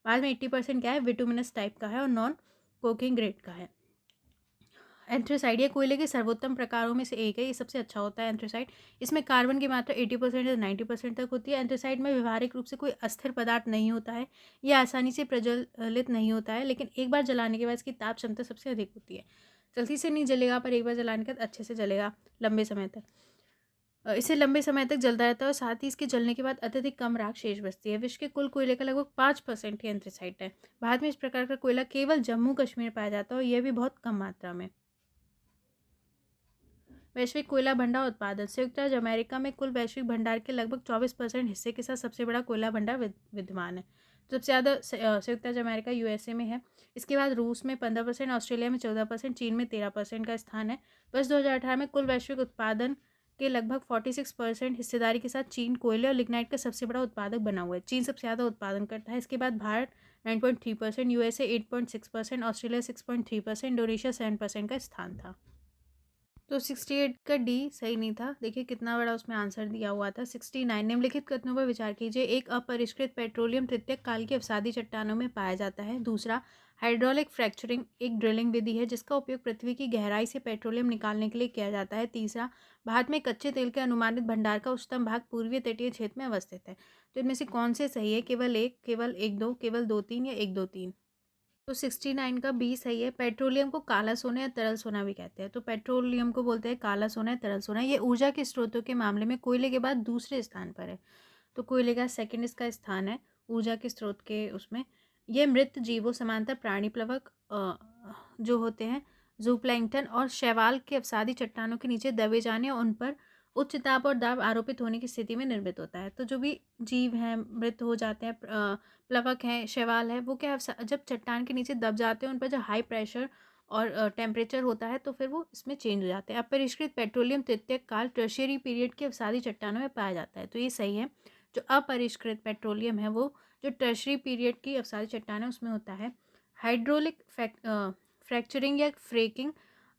भारत में 80% क्या है, विटुमिनस टाइप का है और नॉन कोकिंग ग्रेड का है। एंथ्रेसाइड, ये कोयले के सर्वोत्तम प्रकारों में से एक है, ये सबसे अच्छा होता है एंथ्रेसाइड। इसमें कार्बन की मात्रा 80% से 90% तक होती है। एंथ्रेसाइड में व्यवहारिक रूप से कोई अस्थिर पदार्थ नहीं होता है, यह आसानी से प्रज्वलित नहीं होता है, लेकिन एक बार जलाने के बाद इसकी ताप क्षमता सबसे अधिक होती है। जल्दी से नहीं जलेगा, पर एक बार जलाने के बाद अच्छे से जलेगा लंबे समय तक। इसे लंबे समय तक जलता रहता है और साथ ही इसके जलने के बाद अत्यधिक कम राख शेष बचती है। विश्व के कुल कोयले का लगभग 5% ही एंथ्रेसाइट है। भारत में इस प्रकार का कोयला केवल जम्मू कश्मीर पाया जाता है और यह भी बहुत कम मात्रा में। वैश्विक कोयला भंडार उत्पादन, संयुक्त राज्य अमेरिका में कुल वैश्विक भंडार के लगभग 24% हिस्से के साथ सबसे बड़ा कोयला भंडार विद्यमान है। सबसे ज़्यादा संयुक्त राज्य अमेरिका USA में है। इसके बाद रूस में 15%, ऑस्ट्रेलिया में 14%, चीन में 13% का स्थान है। वर्ष 2018 में कुल वैश्विक उत्पादन के लगभग 46% हिस्सेदारी के साथ चीन कोयले और लिग्नाइट का सबसे बड़ा उत्पादक बना हुआ है। चीन सबसे ज़्यादा उत्पादन करता है। इसके बाद भारत 9.3%, USA 8.6%, ऑस्ट्रेलिया 6.3%, इंडोनेशिया 7% का स्थान था। तो 68 का डी सही नहीं था। देखिए कितना बड़ा उसमें आंसर दिया हुआ था। 69, निम्नलिखित कथनों पर विचार कीजिए। एक, अपरिष्कृत पेट्रोलियम तृतीयक काल की अवसादी चट्टानों में पाया जाता है। दूसरा, हाइड्रोलिक फ्रैक्चरिंग एक ड्रिलिंग विधि है जिसका उपयोग पृथ्वी की गहराई से पेट्रोलियम निकालने के लिए किया जाता है। तीसरा, भारत में कच्चे तेल के अनुमानित भंडार का उच्चतम भाग पूर्वीय तटीय क्षेत्र में अवस्थित है। तो इनमें से कौन से सही है? केवल एक, केवल 1 2, केवल 2 3 या 1 2 3? तो 69 का बी सही है। पेट्रोलियम को काला सोना या तरल सोना भी कहते हैं। तो पेट्रोलियम को बोलते हैं काला सोना या तरल सोना। ये ऊर्जा के स्रोतों के मामले में कोयले के बाद दूसरे स्थान पर है। तो कोयले का सेकंड इसका स्थान है ऊर्जा के स्रोत के उसमें। ये मृत जीवों समांतर प्राणी प्लवक जो होते हैं जूप्लैंक्टन और शैवाल के अवसादी चट्टानों के नीचे दबे जाने और उन पर उच्च ताप और दाब आरोपित होने की स्थिति में निर्मित होता है। तो जो भी जीव हैं मृत हो जाते हैं, प्लवक हैं, शैवाल है, वो क्या है, जब चट्टान के नीचे दब जाते हैं उन पर जब हाई प्रेशर और टेम्परेचर होता है तो फिर वो इसमें चेंज हो जाते हैं। अपरिष्कृत पेट्रोलियम तृतीयक काल टर्शियरी पीरियड के अवसादी चट्टानों में पाया जाता है। तो ये सही है। जो अपरिष्कृत पेट्रोलियम है वो जो टर्शरी पीरियड की अवसादी चट्टान है उसमें होता है। हाइड्रोलिक फ्रैक्चरिंग या फ्रेकिंग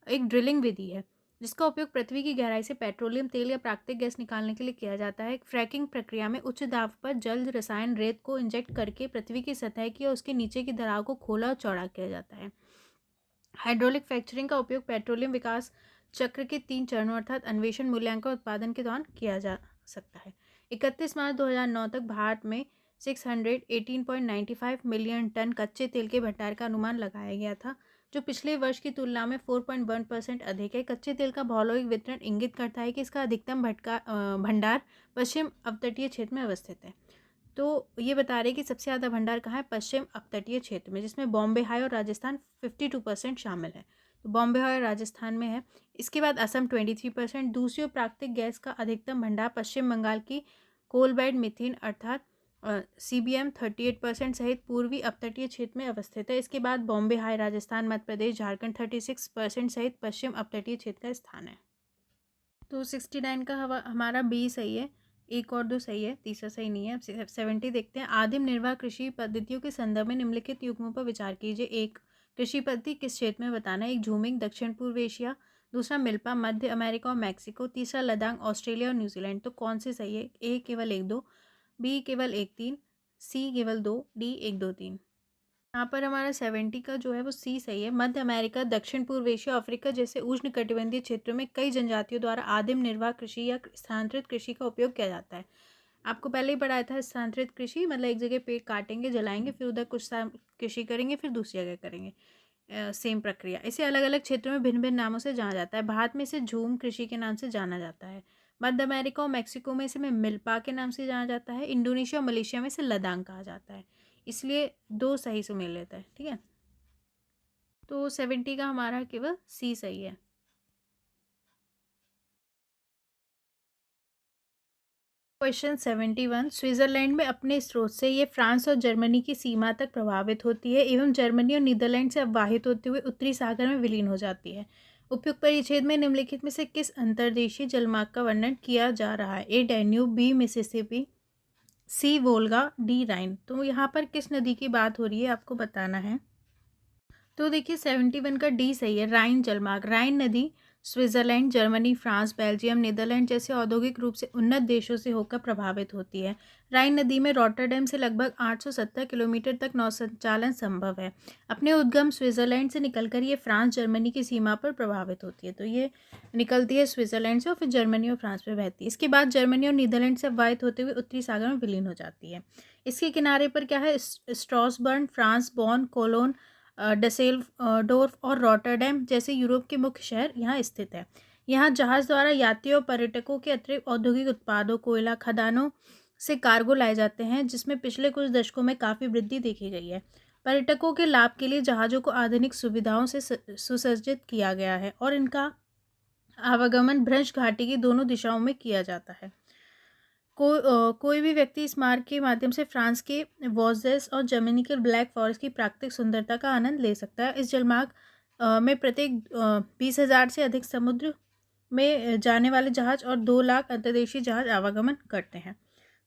एक ड्रिलिंग विधि है जिसका उपयोग पृथ्वी की गहराई से पेट्रोलियम तेल या प्राकृतिक गैस निकालने के लिए किया जाता है। फ्रैकिंग प्रक्रिया में उच्च दाब पर जल रसायन रेत को इंजेक्ट करके पृथ्वी की सतह की और उसके नीचे की दरार को खोला और चौड़ा किया जाता है। हाइड्रोलिक फ्रैक्चरिंग का उपयोग पेट्रोलियम विकास चक्र के 3 चरणों अर्थात अन्वेषण, मूल्यांकन, उत्पादन के दौरान किया जा सकता है। 31 मार्च 2009 तक भारत में 618.95 मिलियन टन कच्चे तेल के भंडार का अनुमान लगाया गया था, जो पिछले वर्ष की तुलना में 4.1% अधिक है। कच्चे तेल का भौगोलिक वितरण इंगित करता है कि इसका अधिकतम भंडार पश्चिम अपतटीय क्षेत्र में अवस्थित है। तो ये बता रहे कि सबसे ज़्यादा भंडार कहाँ है, पश्चिम अपतटीय क्षेत्र में, जिसमें बॉम्बे हाई और राजस्थान 52% शामिल है। तो बॉम्बे हाई और राजस्थान में है। इसके बाद असम 23%। दूसरी ओर प्राकृतिक गैस का अधिकतम भंडार पश्चिम बंगाल की कोल बेड मिथेन अर्थात CBM 38% सहित पूर्वी अपतटीय क्षेत्र में अवस्थित है। इसके बाद बॉम्बे हाई, राजस्थान, मध्य प्रदेश, झारखंड 36% सहित पश्चिम अपतटीय क्षेत्र का स्थान है। तो 69 का हमारा बी सही है। एक और दो सही है, तीसरा सही नहीं है। अब 70 देखते हैं। आदिम निर्वाह कृषि पद्धतियों के संदर्भ में निम्नलिखित युग्मों पर विचार कीजिए। एक, कृषि पद्धति किस क्षेत्र में बताना है। एक, झूमिंग दक्षिण पूर्व एशिया। दूसरा, मिल्पा मध्य अमेरिका और मैक्सिको। तीसरा, लद्दाख ऑस्ट्रेलिया और न्यूजीलैंड। तो कौन से सही है। ए केवल 1 2, बी केवल 1 3, सी केवल 2, डी 1 2 3। यहाँ पर हमारा 70 का जो है वो सी सही है। मध्य अमेरिका, दक्षिण पूर्व एशिया, अफ्रीका जैसे उष्णकटिबंधीय क्षेत्रों में कई जनजातियों द्वारा आदिम निर्वाह कृषि या स्थानांतरित कृषि का उपयोग किया जाता है। आपको पहले ही पढ़ाया था स्थानांतरित कृषि मतलब एक जगह पेड़ काटेंगे, जलाएंगे, फिर उधर कुछ कृषि करेंगे, फिर दूसरी जगह करेंगे। सेम प्रक्रिया। इसे अलग अलग क्षेत्रों में भिन्न भिन्न नामों से जाना जाता है। भारत में इसे झूम कृषि के नाम से जाना जाता है। मध्य अमेरिका और मैक्सिको में इसे मिल्पा के नाम से जाना जाता है। इंडोनेशिया और मलेशिया में इसे लद्दाख कहा जाता है। इसलिए दो सही से मिल लेता है। ठीक है, तो 70 का हमारा केवल सी सही है। क्वेश्चन 71, स्विट्जरलैंड में अपने स्रोत से ये फ्रांस और जर्मनी की सीमा तक प्रभावित होती है एवं जर्मनी और नीदरलैंड से अववाहित होते हुए उत्तरी सागर में विलीन हो जाती है। उपयुक्त परिच्छेद में निम्नलिखित में से किस अंतर्देशीय जलमार्ग का वर्णन किया जा रहा है। ए डैन्यूब, बी मिसिसिपी, सी वोल्गा, डी राइन। तो यहाँ पर किस नदी की बात हो रही है आपको बताना है। तो देखिए 71 का डी सही है। राइन जलमार्ग। राइन नदी Switzerland, Germany, France, Belgium, Netherland जैसे औद्योगिक रूप से उन्नत देशों से होकर प्रभावित होती है। राइन नदी में रॉटरडैम से लगभग 870 किलोमीटर तक नौ संचालन संभव है। अपने उद्गम स्विट्जरलैंड से निकलकर ये फ्रांस जर्मनी की सीमा पर प्रभावित होती है। तो ये निकलती है स्विट्जरलैंड से और फिर जर्मनी और फ्रांस में बहती है। इसके बाद जर्मनी और नीदरलैंड से अववाहित होते हुए उत्तरी सागर में विलीन हो जाती है। इसके किनारे पर क्या है, स्ट्रासबर्न, फ्रांस, बॉन, कोलोन, डसेल्डोर्फ और रॉटरडैम जैसे यूरोप के मुख्य शहर यहाँ स्थित है। यहाँ जहाज द्वारा यात्रियों और पर्यटकों के अतिरिक्त औद्योगिक उत्पादों, कोयला खदानों से कार्गो लाए जाते हैं, जिसमें पिछले कुछ दशकों में काफ़ी वृद्धि देखी गई है। पर्यटकों के लाभ के लिए जहाज़ों को आधुनिक सुविधाओं से सुसज्जित किया गया है और इनका आवागमन भ्रंश घाटी की दोनों दिशाओं में किया जाता है। कोई भी व्यक्ति इस मार्ग के माध्यम से फ्रांस के वॉजेस और जर्मनी के ब्लैक फॉरेस्ट की प्राकृतिक सुंदरता का आनंद ले सकता है। इस जलमार्ग में प्रत्येक 20,000 से अधिक समुद्र में जाने वाले जहाज और 2 लाख अंतर्देशीय जहाज आवागमन करते हैं।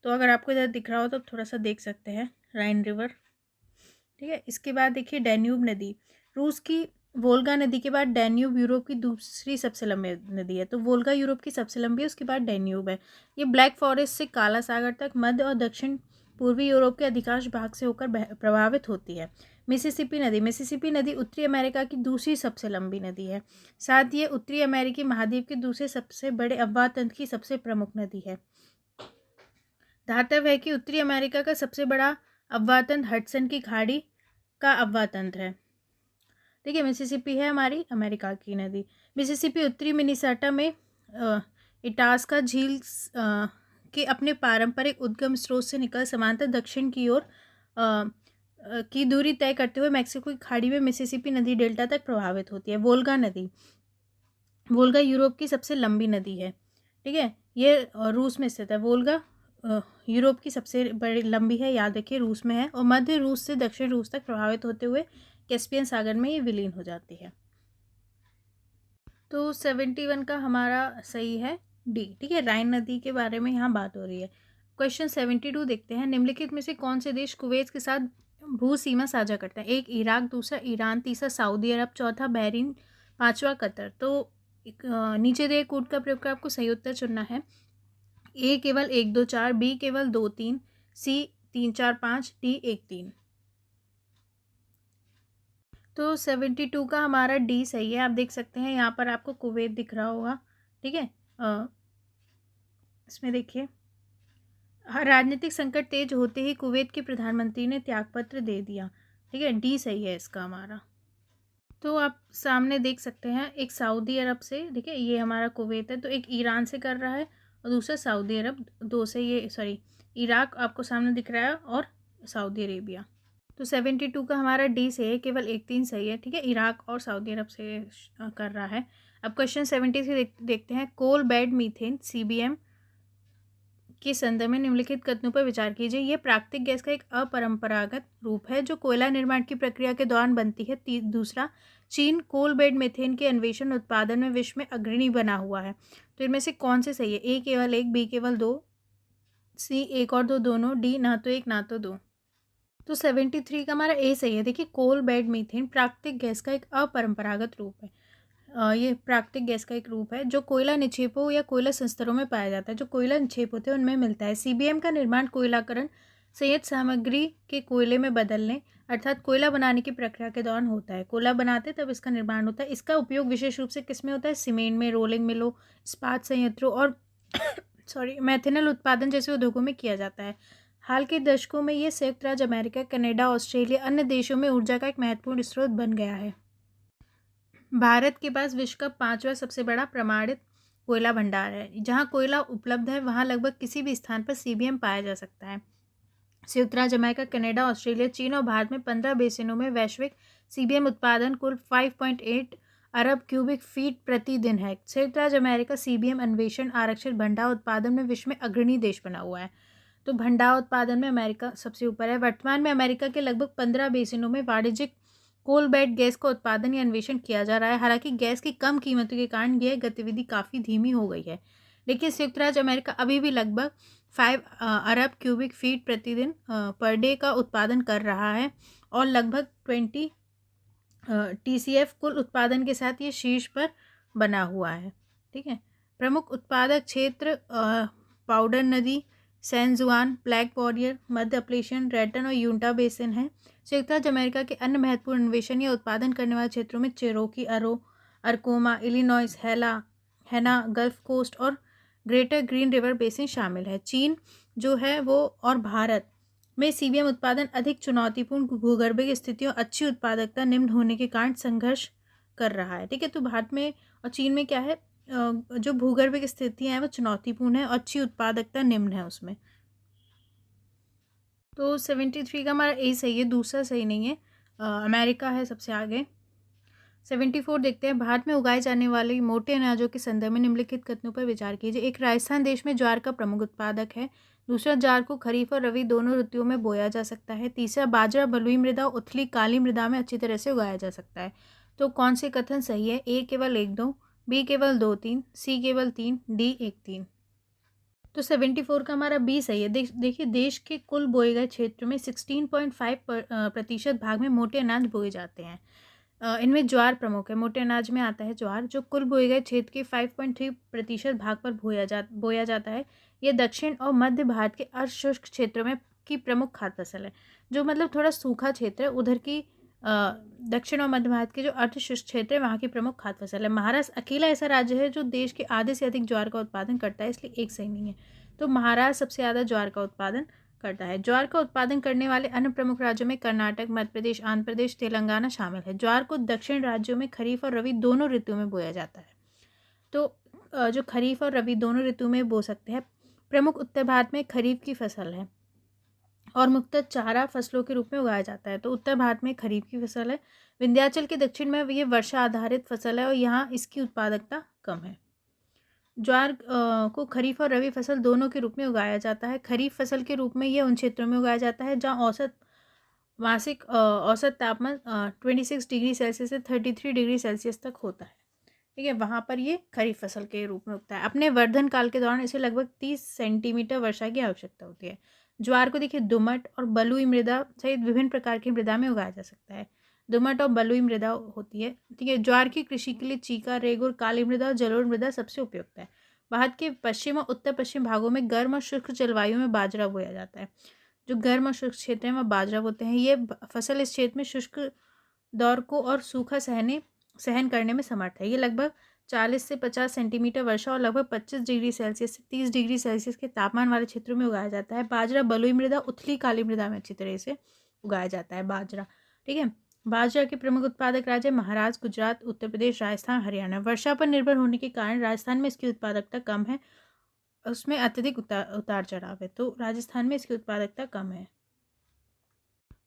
तो अगर आपको इधर दिख रहा हो तो थोड़ा सा देख सकते हैं राइन रिवर। ठीक है, इसके बाद देखिए डैन्यूब नदी। रूस की वोल्गा नदी के बाद डैन्यूब यूरोप की दूसरी सबसे लंबी नदी है। तो वोल्गा यूरोप की सबसे लंबी है, उसके बाद डैन्यूब है। ये ब्लैक फॉरेस्ट से काला सागर तक मध्य और दक्षिण पूर्वी यूरोप के अधिकांश भाग से होकर प्रभावित होती है। मिसिसिपी नदी। मिसिसिपी नदी उत्तरी अमेरिका की दूसरी सबसे लंबी नदी है। साथ ही ये उत्तरी अमेरिकी महाद्वीप के दूसरे सबसे बड़े अववाह तंत्र की सबसे प्रमुख नदी है। धातव है कि उत्तरी अमेरिका का सबसे बड़ा अववाह तंत्र हडसन की खाड़ी का अफवाह तंत्र है? ठीक है, मिसिसिपी है हमारी अमेरिका की नदी। मिसिसिपी उत्तरी मिनेसोटा में इटास्का झील के अपने पारंपरिक उद्गम स्रोत से निकल समांतर दक्षिण की ओर की दूरी तय करते हुए मेक्सिको की खाड़ी में मिसिसिपी नदी डेल्टा तक प्रभावित होती है। वोल्गा नदी, वोल्गा यूरोप की सबसे लंबी नदी है। ठीक है, ये रूस में स्थित है। वोल्गा यूरोप की सबसे बड़ी लंबी है, याद रखिए रूस में है, और मध्य रूस से दक्षिण रूस तक प्रभावित होते हुए कैस्पियन सागर में ये विलीन हो जाती है। तो 71 का हमारा सही है डी। ठीक है, राइन नदी के बारे में यहाँ बात हो रही है। क्वेश्चन 72 देखते हैं। निम्नलिखित में से कौन से देश कुवैत के साथ भू सीमा साझा करते हैं? एक इराक, दूसरा ईरान, तीसरा सऊदी अरब, चौथा बहरीन, पांचवा कतर। तो नीचे दिए कोड का प्रयोग कर आपको सही उत्तर चुनना है। ए केवल 1 2 4, बी केवल 2 3, सी 3 4 5, डी 1 3। तो 72 का हमारा डी सही है। आप देख सकते हैं यहाँ पर आपको कुवैत दिख रहा होगा। ठीक है, इसमें देखिए, राजनीतिक संकट तेज होते ही कुवैत के प्रधानमंत्री ने त्यागपत्र दे दिया। ठीक है, डी सही है इसका हमारा। तो आप सामने देख सकते हैं, एक सऊदी अरब से, ठीक है, ये हमारा कुवैत है, तो एक ईरान से कर रहा है और दूसरा सऊदी अरब, दो से ये सॉरी इराक आपको सामने दिख रहा है और सऊदी अरेबिया। तो 72 का हमारा डी से है, केवल 1 3 सही है। ठीक है, इराक और सऊदी अरब से कर रहा है। अब क्वेश्चन 70 से देखते हैं। कोल बेड मीथेन CBM के संदर्भ में निम्नलिखित कथनों पर विचार कीजिए। यह प्राकृतिक गैस का एक अपरंपरागत रूप है जो कोयला निर्माण की प्रक्रिया के दौरान बनती है। दूसरा, चीन कोल बेड मीथेन के अन्वेषण उत्पादन में विश्व में अग्रणी बना हुआ है। तो इनमें से कौन से सही है? ए केवल 1, बी केवल 2, सी 1 और 2 दोनों, डी ना तो 1 ना तो 2। तो 73 का हमारा ए सही है। देखिए, कोल बेड मीथेन प्राकृतिक गैस का एक अपरंपरागत रूप है। ये प्राकृतिक गैस का एक रूप है जो कोयला निक्षेपों या कोयला संस्तरों में पाया जाता है। जो कोयला निक्षेप होते हैं उनमें मिलता है। CBM का निर्माण कोयलाकरण संयंत्र सामग्री के कोयले में बदलने अर्थात कोयला बनाने की प्रक्रिया के दौरान होता है। कोयला बनाते तब इसका निर्माण होता है। इसका उपयोग विशेष रूप से किस में होता है? सीमेंट में, रोलिंग मिलों, इस्पात संयंत्रों और मेथेनॉल उत्पादन जैसे उद्योगों में किया जाता है। हाल के दशकों में ये संयुक्त राज्य अमेरिका, कनाडा, ऑस्ट्रेलिया, अन्य देशों में ऊर्जा का एक महत्वपूर्ण स्रोत बन गया है। भारत के पास विश्व का 5वां सबसे बड़ा प्रमाणित कोयला भंडार है। जहां कोयला उपलब्ध है वहां लगभग किसी भी स्थान पर CBM पाया जा सकता है। संयुक्त राज्य अमेरिका, कनाडा, ऑस्ट्रेलिया, चीन और भारत में 15 बेसिनों में वैश्विक CBM उत्पादन कुल 5.8 अरब क्यूबिक फीट प्रतिदिन है। संयुक्त राज्य अमेरिका CBM अन्वेषण, आरक्षित भंडार उत्पादन में विश्व में अग्रणी देश बना हुआ है। तो भंडार उत्पादन में अमेरिका सबसे ऊपर है। वर्तमान में अमेरिका के लगभग 15 बेसिनों में वाणिज्यिक कोल बेड गैस का उत्पादन या अन्वेषण किया जा रहा है। हालांकि गैस की कम कीमतों के कारण यह गतिविधि काफ़ी धीमी हो गई है। लेकिन संयुक्त राज्य अमेरिका अभी भी लगभग 5 अरब क्यूबिक फीट प्रतिदिन पर डे का उत्पादन कर रहा है और लगभग 20 TCF कुल उत्पादन के साथ ये शीर्ष पर बना हुआ है। ठीक है, प्रमुख उत्पादक क्षेत्र पाउडर नदी, सैन जुआन, ब्लैक वॉरियर, मध्य अपलेशियन, रेटन और यूटा बेसिन है। संयुक्त राज्य अमेरिका के अन्य महत्वपूर्ण अन्वेषण या उत्पादन करने वाले क्षेत्रों में चेरोकी, अरकोमा, इलिनॉइस, हेना, गल्फ कोस्ट और ग्रेटर ग्रीन रिवर बेसिन शामिल है। चीन जो है वो और भारत में CBM उत्पादन अधिक चुनौतीपूर्ण भूगर्भिक स्थितियों, अच्छी उत्पादकता निम्न होने के कारण संघर्ष कर रहा है। ठीक है, तो भारत में और चीन में क्या है, जो भूगर्भिक स्थितियाँ हैं वो चुनौतीपूर्ण है और अच्छी उत्पादकता निम्न है उसमें। तो 73 का हमारा ए सही है, दूसरा सही नहीं है। अमेरिका है सबसे आगे। 74 देखते हैं। भारत में उगाए जाने वाले मोटे अनाजों के संदर्भ में निम्नलिखित कथनों पर विचार कीजिए। एक, राजस्थान देश में ज्वार का प्रमुख उत्पादक है। दूसरा, ज्वार को खरीफ और रबी दोनों ऋतुओं में बोया जा सकता है। तीसरा, बाजरा बलुई मृदा, उथली काली मृदा में अच्छी तरह से उगाया जा सकता है। तो कौन से कथन सही है? ए केवल 1 2, बी केवल 2 3, सी केवल 3, डी 1 3। तो 74 का हमारा बी सही है। देखिए, देश के कुल बोए गए क्षेत्र में 16.5% भाग में मोटे अनाज बोए जाते हैं। इनमें ज्वार प्रमुख है। मोटे अनाज में आता है ज्वार, जो कुल बोए गए क्षेत्र के 5.3% भाग पर बोया जाता है। ये दक्षिण और मध्य भारत के अर्धशुष्क क्षेत्रों में की प्रमुख खाद्य फसल है। जो मतलब थोड़ा सूखा क्षेत्र है उधर की दक्षिण और मध्य भारत के जो अर्धशुष्क क्षेत्र है वहाँ की प्रमुख खाद्य फसल है। महाराष्ट्र अकेला ऐसा राज्य है जो देश के आधे से अधिक ज्वार का उत्पादन करता है, इसलिए एक सही नहीं है। तो महाराष्ट्र सबसे ज़्यादा ज्वार का उत्पादन करता है। ज्वार का उत्पादन करने वाले अन्य प्रमुख राज्यों में कर्नाटक, मध्य प्रदेश, आंध्र प्रदेश, तेलंगाना शामिल है। ज्वार को दक्षिण राज्यों में खरीफ और रबी दोनों ऋतुओं में बोया जाता है। तो जो खरीफ और रबी दोनों ऋतु में बो सकते हैं। प्रमुख उत्तर भारत में खरीफ की फसल है और मुख्यतः चारा फसलों के रूप में उगाया जाता है। तो उत्तर भारत में खरीफ की फसल है। विंध्याचल के दक्षिण में ये वर्षा आधारित फसल है और यहाँ इसकी उत्पादकता कम है। ज्वार को खरीफ और रबी फसल दोनों के रूप में उगाया जाता है। खरीफ फसल के रूप में यह उन क्षेत्रों में उगाया जाता है जहाँ मासिक औसत तापमान 26 डिग्री सेल्सियस से 33 डिग्री सेल्सियस तक होता है। ठीक है, वहाँ पर ये खरीफ फसल के रूप में उगता है। अपने वर्धन काल के दौरान इसे लगभग 30 सेंटीमीटर वर्षा की आवश्यकता होती है। ज्वार को देखिए दोमट और बलुई मृदा सहित विभिन्न प्रकार की मृदा में उगाया जा सकता है। दोमट और बलुई मृदा होती है। ठीक है, ज्वार की कृषि के लिए चीका, रेगुर, काली मृदा और जलोढ़ मृदा सबसे उपयुक्त है। भारत के पश्चिम और उत्तर पश्चिम भागों में गर्म और शुष्क जलवायु में बाजरा बोया जाता है। जो गर्म और शुष्क क्षेत्र हैं वह बाजरा बोते हैं। ये फसल इस क्षेत्र में शुष्क दौर को और सूखा सहन करने में समर्थ है। ये लगभग 40 से 50 सेंटीमीटर वर्षा और लगभग 25 डिग्री सेल्सियस से 30 डिग्री सेल्सियस के तापमान वाले क्षेत्रों में उगाया जाता है। बाजरा बलुई मृदा, उथली काली मृदा में अच्छी तरह से उगाया जाता है बाजरा। ठीक है, बाजरा के प्रमुख उत्पादक राज्य महाराष्ट्र, गुजरात, उत्तर प्रदेश, राजस्थान, हरियाणा। वर्षा पर निर्भर होने के कारण राजस्थान में इसकी उत्पादकता कम है, उसमें अत्यधिक उतार चढ़ाव है। तो राजस्थान में इसकी उत्पादकता कम है।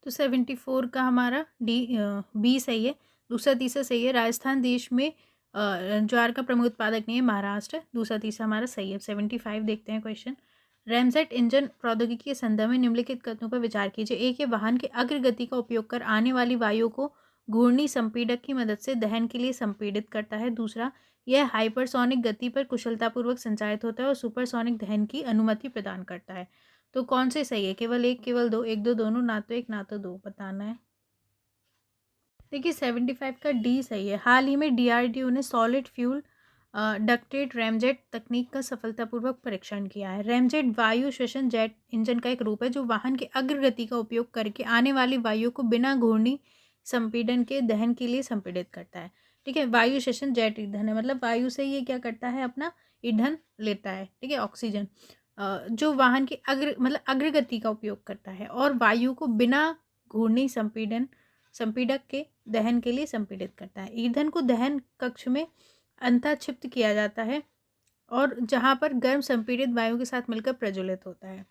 तो 74 का हमारा बी सही है। दूसरा तीसरा सही है। राजस्थान देश में ज्वार का प्रमुख उत्पादक नहीं है, महाराष्ट्र। दूसरा तीसरा हमारा सही है। 75 देखते हैं क्वेश्चन। रैमजेट इंजन प्रौद्योगिकी के संदर्भ में निम्नलिखित कथनों पर विचार कीजिए। एक, ये वाहन के अग्रगति का उपयोग कर आने वाली वायु को घूर्णी संपीड़क की मदद से दहन के लिए संपीड़ित करता है। दूसरा, यह हाइपरसोनिक गति पर कुशलतापूर्वक संचालित होता है और सुपरसोनिक दहन की अनुमति प्रदान करता है। तो कौन से सही है? केवल एक, केवल दो, एक दो दोनों, ना तो एक ना तो दो, बताना है। देखिए 75 का डी सही है। हाल ही में डीआरडीओ ने सॉलिड फ्यूल डक्टेड रैमजेट तकनीक का सफलतापूर्वक परीक्षण किया है। रैमजेट वायु श्वसन जेट इंजन का एक रूप है जो वाहन के अग्रगति का उपयोग करके आने वाली वायु को बिना घूर्णी संपीड़न के दहन के लिए संपीड़ित करता है। ठीक है, वायु श्वसन जेट ईंधन है, मतलब वायु से ये क्या करता है, अपना ईंधन लेता है। ठीक है, ऑक्सीजन जो वाहन की अग्रगति का उपयोग करता है और वायु को बिना घूर्णी संपीड़क के दहन के लिए संपीड़ित करता है। ईंधन को दहन कक्ष में अंतःक्षिप्त किया जाता है और जहां पर गर्म संपीड़ित वायु के साथ मिलकर प्रज्वलित होता है।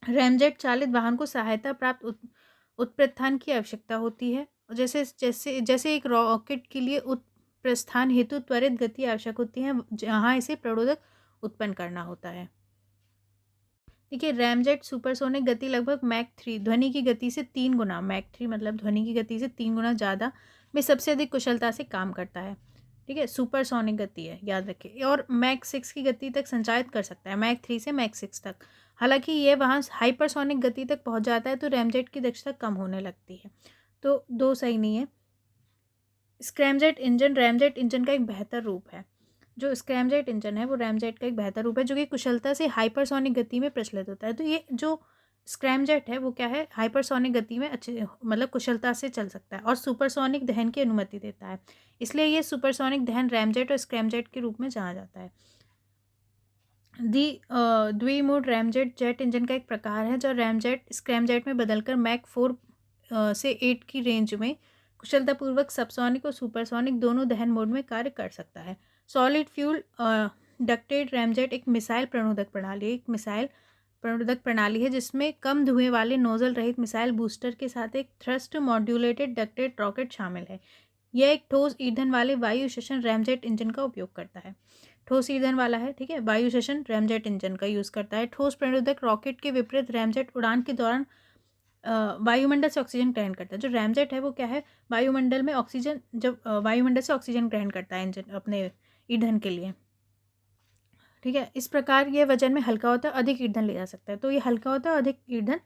रैमजेट चालित वाहन को सहायता प्राप्त उत्प्रस्थान की आवश्यकता होती है। जैसे जैसे जैसे एक रॉकेट के लिए उत्प्रस्थान हेतु त्वरित गति आवश्यक होती है, जहां इसे प्रणोदक उत्पन्न करना होता है। देखिए रैमजेट सुपरसोनिक गति लगभग मैक 3 ध्वनि की गति से 3 गुना, मैक 3 मतलब ध्वनि की गति से 3 गुना ज़्यादा में सबसे अधिक कुशलता से काम करता है। ठीक है, सुपरसोनिक गति है, याद रखिए। और मैक 6 की गति तक संचालित कर सकता है, मैक 3 से मैक 6 तक। हालांकि ये वहाँ हाइपरसोनिक गति तक पहुँच जाता है तो रैमजेट की दक्षता कम होने लगती है। तो दो सही नहीं है। स्क्रैमजेट इंजन रैमजेट इंजन का एक बेहतर रूप है। जो स्क्रैमजेट इंजन है वो रैमजेट का एक बेहतर रूप है जो कि कुशलता से हाइपरसोनिक गति में प्रचलित होता है। तो ये जो स्क्रैमजेट है वो क्या है, हाइपरसोनिक गति में अच्छे मतलब कुशलता से चल सकता है और सुपरसोनिक दहन की अनुमति देता है। इसलिए ये सुपरसोनिक दहन रैमजेट और स्क्रैमजेट के रूप में जाना जाता है। द्विमोड रैमजेट जेट इंजन का एक प्रकार है जो रैमजेट स्क्रैमजेट में बदलकर मैक 4 से 8 की रेंज में कुशलतापूर्वक सबसोनिक और सुपरसोनिक दोनों दहन मोड में कार्य कर सकता है। सॉलिड फ्यूल डक्टेड रैमजेट एक मिसाइल प्रणोदक प्रणाली है जिसमें कम धुएं वाले नोजल रहित मिसाइल बूस्टर के साथ एक थ्रस्ट मॉड्यूलेटेड डक्टेड रॉकेट शामिल है। यह एक ठोस ईंधन वाले वायु श्वसन रैमजेट इंजन का उपयोग करता है। ठोस ईंधन वाला है, ठीक है, वायु श्वसन रैमजेट इंजन का यूज़ करता है। ठोस प्रणोदक रॉकेट के विपरीत रैमजेट उड़ान के दौरान वायुमंडल से ऑक्सीजन ग्रहण करता है। जो रैमजेट है वो क्या है, वायुमंडल में ऑक्सीजन वायुमंडल से ऑक्सीजन ग्रहण करता है इंजन अपने ईंधन के लिए। ठीक है, इस प्रकार ये वजन में हल्का होता है, अधिक ईंधन ले जा सकता है। तो ये हल्का होता है, अधिक ईंधन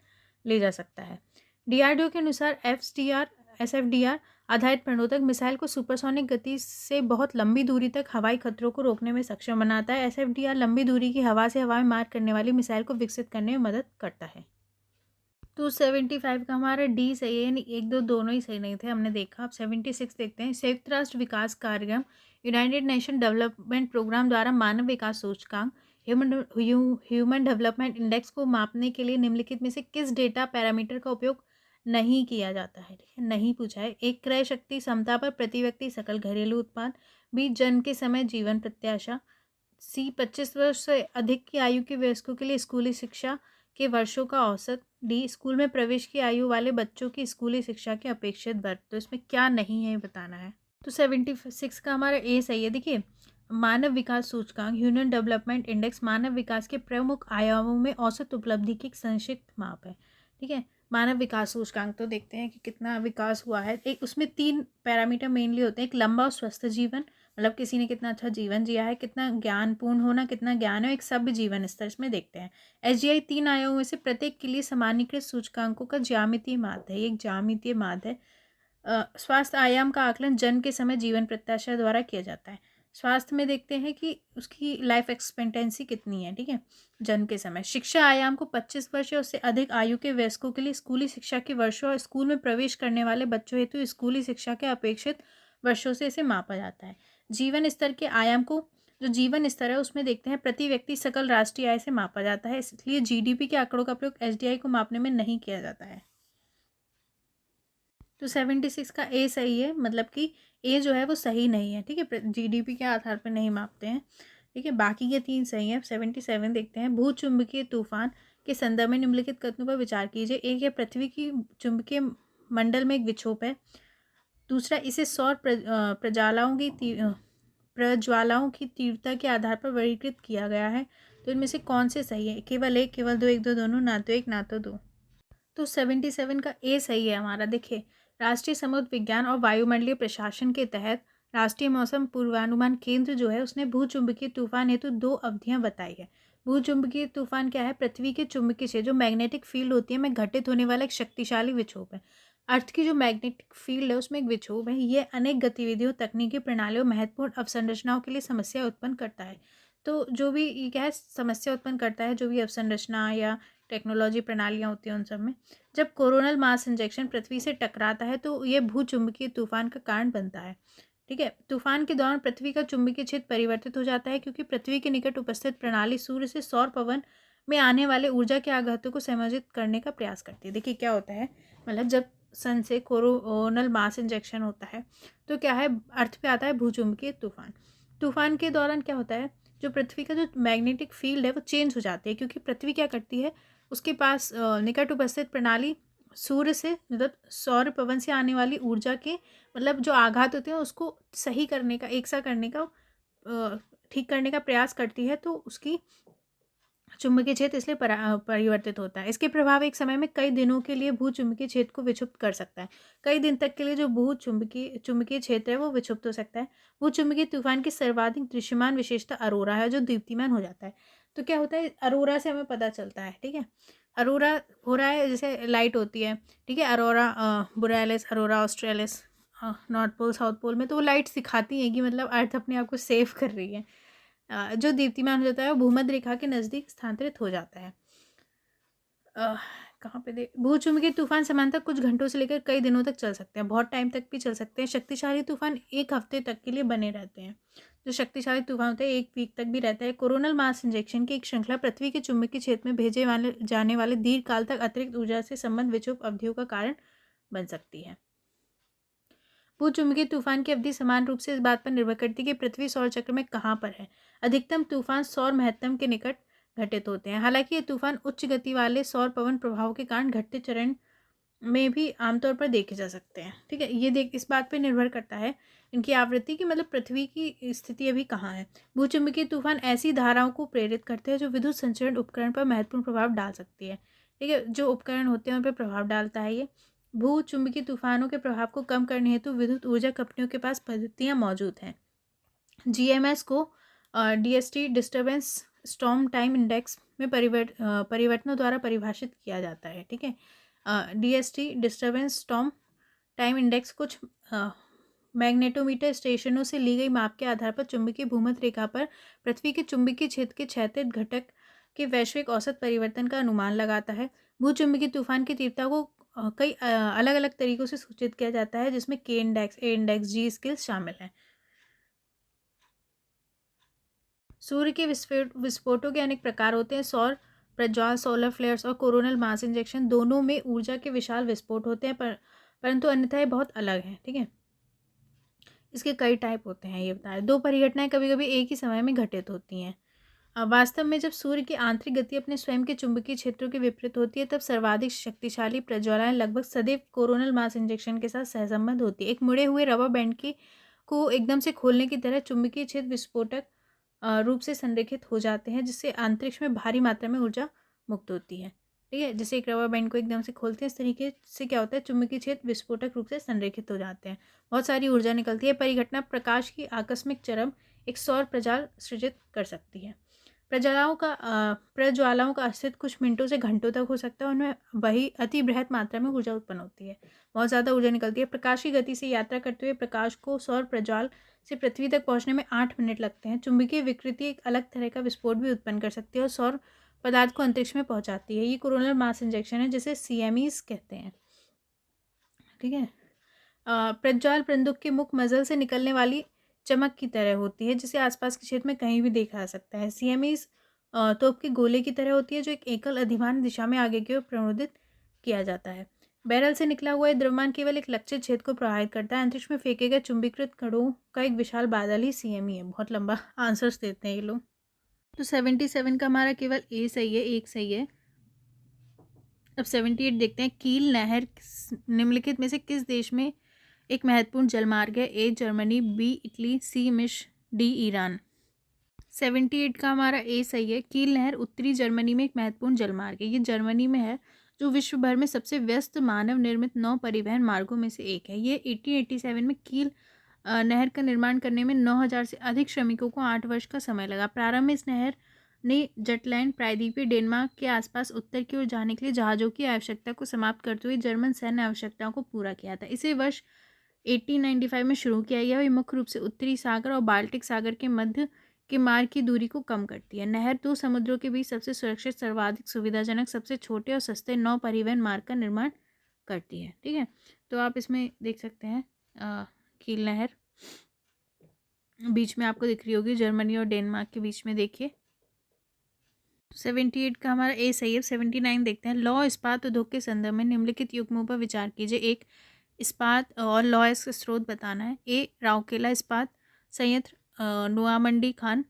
ले जा सकता है। डीआरडीओ के अनुसार एसएफडीआर आधारित प्रणोदक मिसाइल को सुपरसोनिक गति से बहुत लंबी दूरी तक हवाई खतरों को रोकने में सक्षम बनाता है। एसएफडीआर लंबी दूरी की हवा से हवा में मार करने वाली मिसाइल को विकसित करने में मदद करता है। 275 का हमारा डी सही है, यानी एक दो दोनों ही सही नहीं थे, हमने देखा। अब 76 देखते हैं। संयुक्त राष्ट्र विकास कार्यक्रम यूनाइटेड नेशन डेवलपमेंट प्रोग्राम द्वारा मानव विकास सूचकांक ह्यूमन डेवलपमेंट इंडेक्स को मापने के लिए निम्नलिखित में से किस डेटा पैरामीटर का उपयोग नहीं किया जाता है? ठीक है, नहीं पूछा है। एक, क्रय शक्ति क्षमता पर प्रति व्यक्ति सकल घरेलू उत्पाद। बी, जन्म के समय जीवन प्रत्याशा। सी, 25 वर्ष से अधिक की आयु के वयस्कों के लिए स्कूली शिक्षा के वर्षों का औसत। डी, स्कूल में प्रवेश की आयु वाले बच्चों की स्कूली शिक्षा के अपेक्षित वर्ग। तो इसमें क्या नहीं है ये बताना है। तो 76 का हमारा ए सही है। देखिए, मानव विकास सूचकांक ह्यूमन डेवलपमेंट इंडेक्स मानव विकास के प्रमुख आयामों में औसत उपलब्धि की एक संक्षिप्त माप है। ठीक है, मानव विकास सूचकांक तो देखते हैं कि कितना विकास हुआ है। एक उसमें 3 पैरामीटर मेनली होते हैं। एक, लंबा और स्वस्थ जीवन, मतलब किसी ने कितना अच्छा जीवन जिया है, कितना ज्ञानपूर्ण होना, कितना ज्ञान है, एक सभ्य जीवन स्तर इसमें देखते हैं। एसजीआई 3 आयामों में से प्रत्येक के लिए सामान्यीकृत सूचकांकों का ज्यामितीय माध्य है। ये एक ज्यामितीय माध्य है। स्वास्थ्य आयाम का आकलन जन्म के समय जीवन प्रत्याशा द्वारा किया जाता है। स्वास्थ्य में देखते हैं कि उसकी लाइफ एक्सपेक्टेंसी कितनी है। ठीक है, जन्म के समय। शिक्षा आयाम को 25 वर्ष या उससे अधिक आयु के वयस्कों के लिए स्कूली शिक्षा के वर्षों और स्कूल में प्रवेश करने वाले बच्चों हेतु स्कूली शिक्षा के अपेक्षित वर्षों से इसे मापा जाता है। जीवन स्तर के आयाम को, जो जीवन स्तर है उसमें देखते हैं प्रति व्यक्ति सकल राष्ट्रीय आय से मापा जाता है, इसलिए जीडीपी के आंकड़ों का प्रयोग एसडीआई को मापने में नहीं किया जाता है। तो 76 का ए सही है, मतलब कि ए जो है वो सही नहीं है। ठीक है, जीडीपी के आधार पर नहीं मापते हैं। ठीक है, बाकी के 3 सही हैं। 77 देखते हैं, भूचुंबकीय तूफान के संदर्भ में निम्नलिखित कथनों पर विचार कीजिए। एक है, पृथ्वी की चुंबकीय मंडल में एक विक्षोभ है। दूसरा, इसे सौर प्रज्वालाओं की तीव्रता के आधार पर वर्गीकृत किया गया है। तो इनमें से कौन से सही है? केवल एक, केवल दो, एक दो दोनों, ना तो एक ना तो दो। तो 77 का ए सही है हमारा। देखिए, राष्ट्रीय समुद्र विज्ञान और वायुमंडलीय प्रशासन के तहत राष्ट्रीय मौसम पूर्वानुमान केंद्र जो है उसने भूचुंबकीय तूफान हेतु 2 अवधियां बताई है। भूचुंबकीय तूफान क्या है? पृथ्वी के चुंबकीय क्षेत्र, जो मैग्नेटिक फील्ड होती है, में घटित होने वाला एक शक्तिशाली विक्षोभ है। अर्थ की जो मैग्नेटिक फील्ड है उसमें एक विक्षोभ है। यह अनेक गतिविधियों, तकनीकी प्रणालियों, महत्वपूर्ण अवसंरचनाओं के लिए समस्या उत्पन्न करता है। तो जो भी ये क्या है, समस्या उत्पन्न करता है, जो भी अवसंरचना या टेक्नोलॉजी प्रणालियाँ होती हैं उन सब में। जब कोरोनल मास इंजेक्शन पृथ्वी से टकराता है तो ये भूचुंबकीय तूफान का कारण बनता है। ठीक है, तूफान के दौरान पृथ्वी का चुंबकीय क्षेत्र परिवर्तित हो जाता है, क्योंकि पृथ्वी के निकट उपस्थित प्रणाली सूर्य से सौर पवन में आने वाले ऊर्जा के आघातों को समायोजित करने का प्रयास करती है। देखिए क्या होता है, मतलब जब सन से कोरोनल मास इंजेक्शन होता है तो क्या है, अर्थ पे आता है भूचुंबकीय तूफान। तूफान के दौरान क्या होता है, जो पृथ्वी का जो मैग्नेटिक फील्ड है वो चेंज हो जाती है, क्योंकि पृथ्वी क्या करती है, उसके पास निकट उपस्थित प्रणाली सूर्य से, मतलब सौर पवन से आने वाली ऊर्जा के, मतलब जो आघात होते हैं उसको सही करने का, एक सा करने का, ठीक करने का प्रयास करती है। तो उसकी चुंबकीय क्षेत्र इसलिए परिवर्तित होता है। इसके प्रभाव एक समय में कई दिनों के लिए भूचुंबकीय क्षेत्र को विक्षुब्ध कर सकता है। कई दिन तक के लिए जो चुंबकीय क्षेत्र है वो विक्षुब्ध हो सकता है। भूचुंबकीय तूफान की सर्वाधिक दृश्यमान विशेषता अरोरा है, जो दीप्तिमान हो जाता है। तो क्या होता है, अरोरा से हमें पता चलता है। ठीक है, अरोरा हो रहा है, जैसे लाइट होती है। ठीक है, aurora borealis, aurora australis, north pole south pole में तो वो लाइट दिखाती है कि मतलब अर्थ अपने आप को सेव कर रही है। जो दीप्तिमान हो जाता है वो भूमध्य रेखा के नज़दीक स्थानांतरित हो जाता है। कहाँ पे दे, भूचुंबकीय तूफान सामान्यतः कुछ घंटों से लेकर कई दिनों तक चल सकते हैं, बहुत टाइम तक भी चल सकते हैं। शक्तिशाली तूफान 1 हफ्ते तक के लिए बने रहते हैं। जो शक्तिशाली तूफान होते हैं 1 वीक तक भी रहता है। कोरोनल मास इंजेक्शन की एक श्रृंखला पृथ्वी के चुंबकीय क्षेत्र में भेजे जाने वाले दीर्घ काल तक अतिरिक्त ऊर्जा से संबंध विक्षोभ अवधियों का कारण बन सकती है। भूचुंबकीय तूफान की अवधि समान रूप से इस बात पर निर्भर करती है कि पृथ्वी सौर चक्र में कहाँ पर है। अधिकतम तूफान सौर महत्तम के निकट घटित होते हैं। हालांकि ये तूफान उच्च गति वाले सौर पवन प्रभाव के कारण घटते चरण में भी आमतौर पर देखे जा सकते हैं। ठीक है, ये इस बात पर निर्भर करता है इनकी आवृत्ति की, मतलब पृथ्वी की स्थिति अभी कहाँ है। भूचुंबकीय तूफान ऐसी धाराओं को प्रेरित करते हैं जो विद्युत संचरण उपकरण पर महत्वपूर्ण प्रभाव डाल सकती है। ठीक है, जो उपकरण होते हैं उन पर प्रभाव डालता है ये। भू चुंबकीय तूफानों के प्रभाव को कम करने हेतु विद्युत ऊर्जा कंपनियों के पास पद्धतियां मौजूद हैं। जीएमएस को DST disturbance storm time index में परिवर्तनों द्वारा परिभाषित किया जाता है। ठीक है, DST disturbance storm time index कुछ मैग्नेटोमीटर स्टेशनों से ली गई माप के आधार पर चुंबकीय भूमध्य रेखा पर पृथ्वी के चुंबकीय क्षेत्र के क्षैतिज घटक के वैश्विक औसत परिवर्तन का अनुमान लगाता है। भूचुंबकीय तूफान की तीव्रता को कई अलग अलग तरीकों से सूचित किया जाता है, जिसमें के इंडेक्स, ए इंडेक्स, जी स्केल शामिल हैं। सूर्य के विस्फोटों के अनेक प्रकार होते हैं। सौर प्रज्वाल, सोलर फ्लेयर्स और कोरोनल मास इंजेक्शन दोनों में ऊर्जा के विशाल विस्फोट होते हैं, परंतु अन्यथा ये बहुत अलग हैं। ठीक है, इसके कई टाइप होते हैं, ये बताया। दो परिघटनाएं कभी कभी एक ही समय में घटित होती हैं। वास्तव में जब सूर्य की आंतरिक गति अपने स्वयं के चुंबकीय क्षेत्रों के विपरीत होती है, तब सर्वाधिक शक्तिशाली प्रज्वालाएं लगभग सदैव कोरोनल मास इंजेक्शन के साथ सहसंबद्ध होती है। एक मुड़े हुए रबर बैंड को एकदम से खोलने की तरह चुंबकीय क्षेत्र विस्फोटक रूप से संरेखित हो जाते हैं, जिससे अंतरिक्ष में भारी मात्रा में ऊर्जा मुक्त होती है। ठीक है, जैसे एक रबर बैंड को एकदम से खोलते हैं, इस तरीके से क्या होता है, चुंबकीय क्षेत्र विस्फोटक रूप से संरेखित हो जाते हैं, बहुत सारी ऊर्जा निकलती है। परिघटना प्रकाश की आकस्मिक चरम एक सौर प्रजाल सृजित कर सकती है। प्रज्वालाओं का अस्तित्व कुछ मिनटों से घंटों तक हो सकता है। उनमें वही अति बृहत मात्रा में ऊर्जा उत्पन्न होती है, बहुत ज़्यादा ऊर्जा निकलती है। प्रकाश की गति से यात्रा करते हुए प्रकाश को सौर प्रज्वाल से पृथ्वी तक पहुंचने में 8 मिनट लगते हैं। चुंबकीय विकृति एक अलग तरह का विस्फोट भी उत्पन्न कर सकती है और सौर पदार्थ को अंतरिक्ष में पहुंचाती है। ये कोरोनल मास इंजेक्शन है, जिसे CMEs कहते हैं। ठीक है, प्रज्वाल प्रंदूक के मुख मजल से निकलने वाली चमक की तरह होती है, जिसे आसपास के क्षेत्र में कहीं भी देखा जा सकता है। CMEs तोप के गोले की तरह होती है, जो एक एकल अधिमान दिशा में आगे की ओर प्रणोदित किया जाता है। बैरल से निकला हुआ द्रव्यमान केवल एक लक्षित क्षेत्र को प्रभावित करता है। अंतरिक्ष में फेंके गए चुंबकीकृत कणों का एक विशाल बादल ही CME है। बहुत लंबा आंसर्स देते हैं ये लोग। तो 77 का हमारा केवल ए सही है, एक सही है। अब 78 देखते हैं। कील नहर निम्नलिखित में से किस देश में एक महत्वपूर्ण जलमार्ग है? A Germany, B Italy, C मिस्र, D ईरान। 78 का हमारा ए सही है। कील नहर उत्तरी जर्मनी में एक महत्वपूर्ण जलमार्ग है। ये जर्मनी में है, जो विश्व भर में सबसे व्यस्त मानव निर्मित नौ परिवहन मार्गों में से एक है। ये 1887 में कील नहर का निर्माण करने में 9000 से अधिक श्रमिकों को 8 वर्ष का समय लगा। प्रारंभ में इस नहर ने जटलैंड प्रायद्वीपीय डेनमार्क के आसपास उत्तर की ओर जाने के लिए जहाज़ों की आवश्यकता को समाप्त करते हुए जर्मन सैन्य आवश्यकताओं को पूरा किया था। इसे वर्ष 1895 में शुरू किया गया। ये मुख्य रूप से उत्तरी सागर और बाल्टिक सागर के मध्य के मार्ग की दूरी को कम करती है। नहर दो समुद्रों के बीच सबसे सुरक्षित, सर्वाधिक सुविधाजनक, सबसे छोटे और सस्ते नौ परिवहन मार्ग का निर्माण करती है। ठीक है, तो आप इसमें देख सकते हैं कील नहर बीच में आपको दिख रही होगी, जर्मनी और डेनमार्क के बीच में। देखिए 78 का हमारा ए सही है। 79 देखते हैं। लौह इस्पात उद्योग के संदर्भ में निम्नलिखित युग्मों पर विचार कीजिए। एक, इस्पात और लौह का स्रोत बताना है। ए राउरकेला इस्पात संयंत्र, नुआमंडी खान।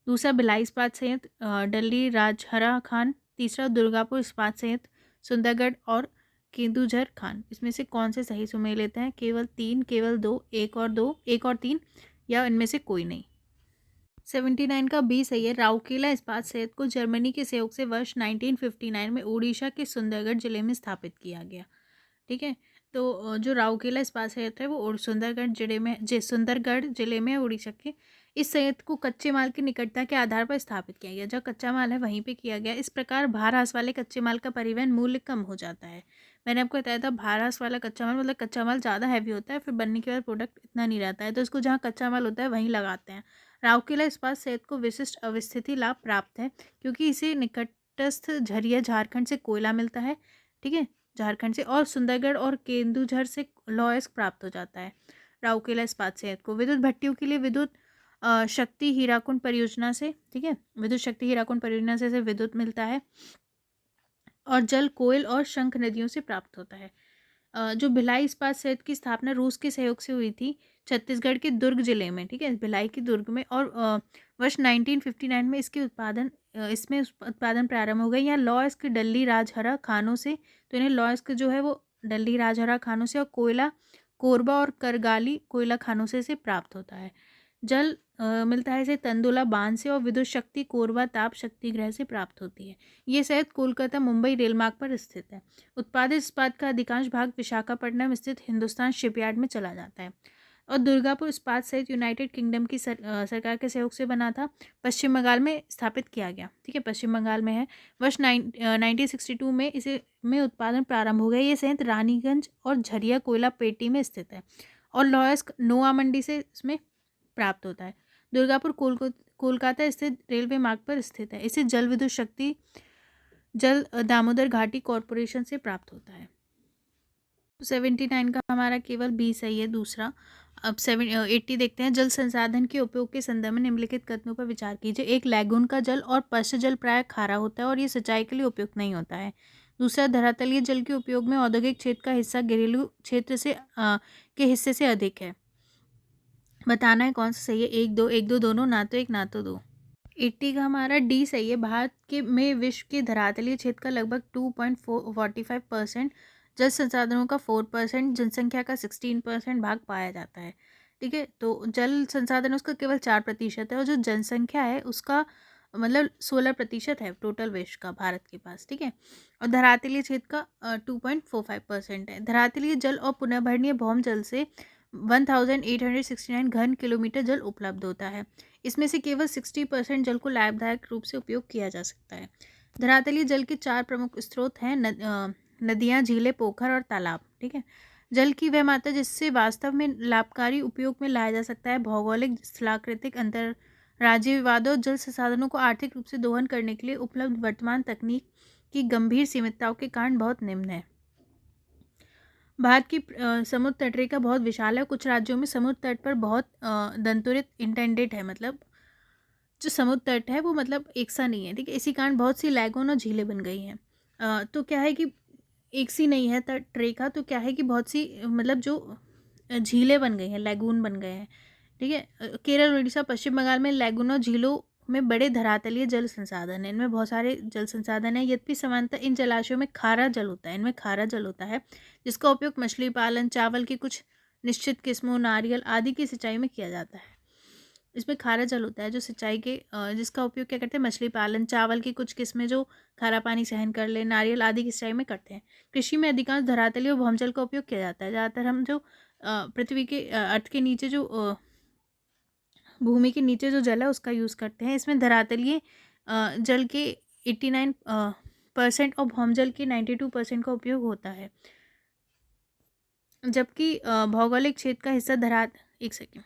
दूसरा, भिलाई इस्पात संयंत्र, डल्ली राजहरा खान। तीसरा, दुर्गापुर इस्पात संयंत्र, सुंदरगढ़ और केंदुझर खान। इसमें से कौन से सही सुमेल लेते हैं? केवल 3, केवल 2, एक और 3, या इनमें से कोई नहीं। 79 का बी सही है। राउरकेला इस्पात संयंत्र को जर्मनी के सहयोग से वर्ष 1959 में उड़ीसा के सुंदरगढ़ जिले में स्थापित किया गया। ठीक है, तो जो राउरकेला इस्पात संयंत्र है वो सुंदरगढ़ जिले में उड़ीसा के। इस संयंत्र को कच्चे माल की निकटता के आधार पर स्थापित किया गया। जहाँ कच्चा माल है वहीं पे किया गया। इस प्रकार भारहास वाले कच्चे माल का परिवहन मूल्य कम हो जाता है। मैंने आपको बताया था, भारहास वाला कच्चा माल मतलब कच्चा माल ज़्यादा हैवी होता है, फिर बनने के बाद प्रोडक्ट इतना नहीं रहता है, तो इसको जहाँ कच्चा माल होता है वहीं लगाते हैं। राउरकेला इस्पात संयंत्र को विशिष्ट अवस्थिति लाभ प्राप्त है, क्योंकि इसे निकटस्थ झरिया झारखंड से कोयला मिलता है। ठीक है, झारखंड से, और सुंदरगढ़ और केंदुझर से लौह प्राप्त हो जाता है। राउरकेला इस्पात संयंत्र को विद्युत भट्टियों के लिए विद्युत शक्ति हीराकुंड परियोजना से, ठीक है, विद्युत शक्ति हीराकुंड परियोजना से विद्युत मिलता है, और जल कोयल और शंख नदियों से प्राप्त होता है। जो भिलाई इस्पात संयंत्र की स्थापना रूस के सहयोग से हुई थी, छत्तीसगढ़ के दुर्ग जिले में। ठीक है, भिलाई की दुर्ग में, और वर्ष 1959 में इसमें उत्पादन प्रारंभ हो गया। यहाँ लॉयस्क डल्ली राजहरा खानों से, तो इन्हें लॉयस्क जो है वो डल्ली राजहरा खानों से, और कोयला कोरबा और करगाली कोयला खानों से प्राप्त होता है। जल मिलता है इसे तंदुला बांध से, और विद्युत शक्ति कोरबा ताप शक्ति गृह से प्राप्त होती है। ये संयंत्र कोलकाता मुंबई रेलमार्ग पर स्थित है। उत्पादित इस्पात का अधिकांश भाग विशाखापट्टनम स्थित हिंदुस्तान शिपयार्ड में चला जाता है। और दुर्गापुर इस्पात संयंत्र यूनाइटेड किंगडम की सरकार के सहयोग से बना था। पश्चिम बंगाल में स्थापित किया गया। ठीक है, पश्चिम बंगाल में है। वर्ष 1962 में में उत्पादन प्रारंभ हो गया। ये संयंत्र रानीगंज और झरिया कोयला पेटी में स्थित है, और लॉयस्क नोआ मंडी से इसमें प्राप्त होता है। दुर्गापुर कोलकाता स्थित रेलवे मार्ग पर स्थित है। इसे जल विद्युत शक्ति जल दामोदर घाटी कॉरपोरेशन से प्राप्त होता है। 79 का हमारा केवल बी सही है, दूसरा। अब 80 देखते हैं। जल संसाधन के उपयोग के संदर्भ में निम्नलिखित कथनों पर विचार कीजिए। एक, लैगून का जल और पश्च जल प्राय खारा होता है और ये सिंचाई के लिए उपयुक्त नहीं होता है। दूसरा, धरातलीय जल के उपयोग में औद्योगिक क्षेत्र का हिस्सा घरेलू क्षेत्र से के हिस्से से अधिक है। बताना है कौन सा सही है। एक दो दोनों, ना तो एक ना तो दो। 80 का हमारा डी सही है। भारत के में विश्व के धरातलीय क्षेत्र का लगभग 2.45%, जल संसाधनों का 4%, जनसंख्या का 16% भाग पाया जाता है। ठीक है, तो जल संसाधन उसका केवल 4% है और जो जनसंख्या है उसका मतलब 16% है टोटल विश्व का भारत के पास। ठीक है, और धरातलीय क्षेत्र का 2.45% है। धरातलीय जल और पुनर्भरणीय भौम जल से 1869 घन किलोमीटर जल उपलब्ध होता है। इसमें से केवल 60% जल को लाभदायक रूप से उपयोग किया जा सकता है। धरातलीय जल के 4 प्रमुख स्रोत हैं, नदियाँ, झीलें, पोखर और तालाब। ठीक है, जल की वह मात्रा जिससे वास्तव में लाभकारी उपयोग में लाया जा सकता है भौगोलिक, स्थलाकृतिक, अंतरराज्यीय विवादों, जल संसाधनों को आर्थिक रूप से दोहन करने के लिए उपलब्ध वर्तमान तकनीक की गंभीर सीमितताओं के कारण बहुत निम्न है। भारत की समुद्र तटरेखा बहुत विशाल है। कुछ राज्यों में समुद्र तट पर बहुत दंतुरित इंटेंडेड है, मतलब जो समुद्र तट है वो मतलब एक सा नहीं है। ठीक है, इसी कारण बहुत सी लैगून और झीलें बन गई हैं। तो क्या है कि एक सी नहीं है तट रेखा, तो क्या है कि बहुत सी मतलब जो झीलें बन गई हैं, लैगून बन गए हैं। ठीक है, केरल, उड़ीसा, पश्चिम बंगाल में लैगून और झीलों में बड़े धरातलीय जल संसाधन है। इनमें बहुत सारे जल संसाधन है। यद्यपि समानतः इन जलाशयों में खारा जल होता है, इनमें खारा जल होता है जिसका उपयोग मछली पालन, चावल की कुछ निश्चित किस्मों, नारियल आदि की सिंचाई में किया जाता है। इसमें खारा जल होता है जो सिंचाई के जिसका उपयोग क्या करते हैं, मछली पालन, चावल की कुछ किस्में जो खारा पानी सहन कर ले, नारियल आदि की सिंचाई में करते हैं। कृषि में अधिकांश धरातलीय और भौमजल का उपयोग किया जाता है। ज़्यादातर हम जो पृथ्वी के अर्थ के नीचे जो भूमि के नीचे जो जल है उसका यूज़ करते हैं। इसमें धरातलीय जल के 89% और भौमजल के 92% का उपयोग होता है। जबकि भौगोलिक क्षेत्र का हिस्सा एक सेकेंड।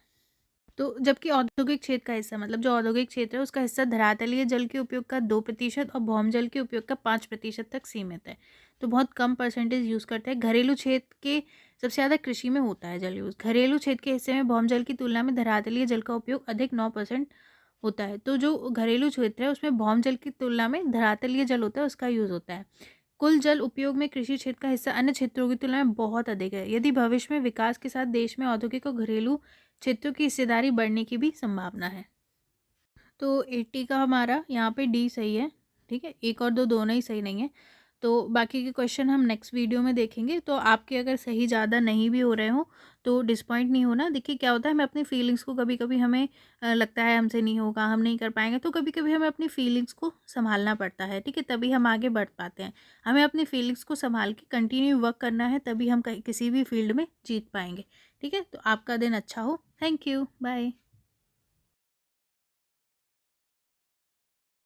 तो जबकि औद्योगिक क्षेत्र का हिस्सा मतलब जो औद्योगिक क्षेत्र है उसका हिस्सा धरातलीय जल के उपयोग का 2% और भौम जल के उपयोग का 5% तक सीमित है। तो बहुत कम परसेंटेज यूज़ करते हैं। घरेलू क्षेत्र के सबसे ज़्यादा कृषि में होता है जल यूज़। घरेलू क्षेत्र के हिस्से में भौम जल की तुलना में धरातलीय जल का उपयोग अधिक 9% होता है। तो जो घरेलू क्षेत्र है उसमें भौम जल की तुलना में धरातलीय जल होता है, उसका यूज़ होता है। कुल जल उपयोग में कृषि क्षेत्र का हिस्सा अन्य क्षेत्रों की तुलना में बहुत अधिक है। यदि भविष्य में विकास के साथ देश में औद्योगिक और घरेलू क्षेत्रों की हिस्सेदारी बढ़ने की भी संभावना है। तो 80 का हमारा यहाँ पे डी सही है। ठीक है, एक और दो दोनों ही सही नहीं है। तो बाकी के क्वेश्चन हम नेक्स्ट वीडियो में देखेंगे। तो आपके अगर सही ज़्यादा नहीं भी हो रहे हो तो डिसपॉइंट नहीं होना। देखिए क्या होता है, हमें अपनी फीलिंग्स को कभी कभी हमें लगता है हमसे नहीं होगा, हम नहीं कर पाएंगे, तो कभी कभी हमें अपनी फीलिंग्स को संभालना पड़ता है। ठीक है, तभी हम आगे बढ़ पाते हैं। हमें अपनी फीलिंग्स को संभाल के कंटिन्यू वर्क करना है, तभी हम किसी भी फील्ड में जीत पाएंगे। ठीक है, तो आपका दिन अच्छा हो। Thank you, bye.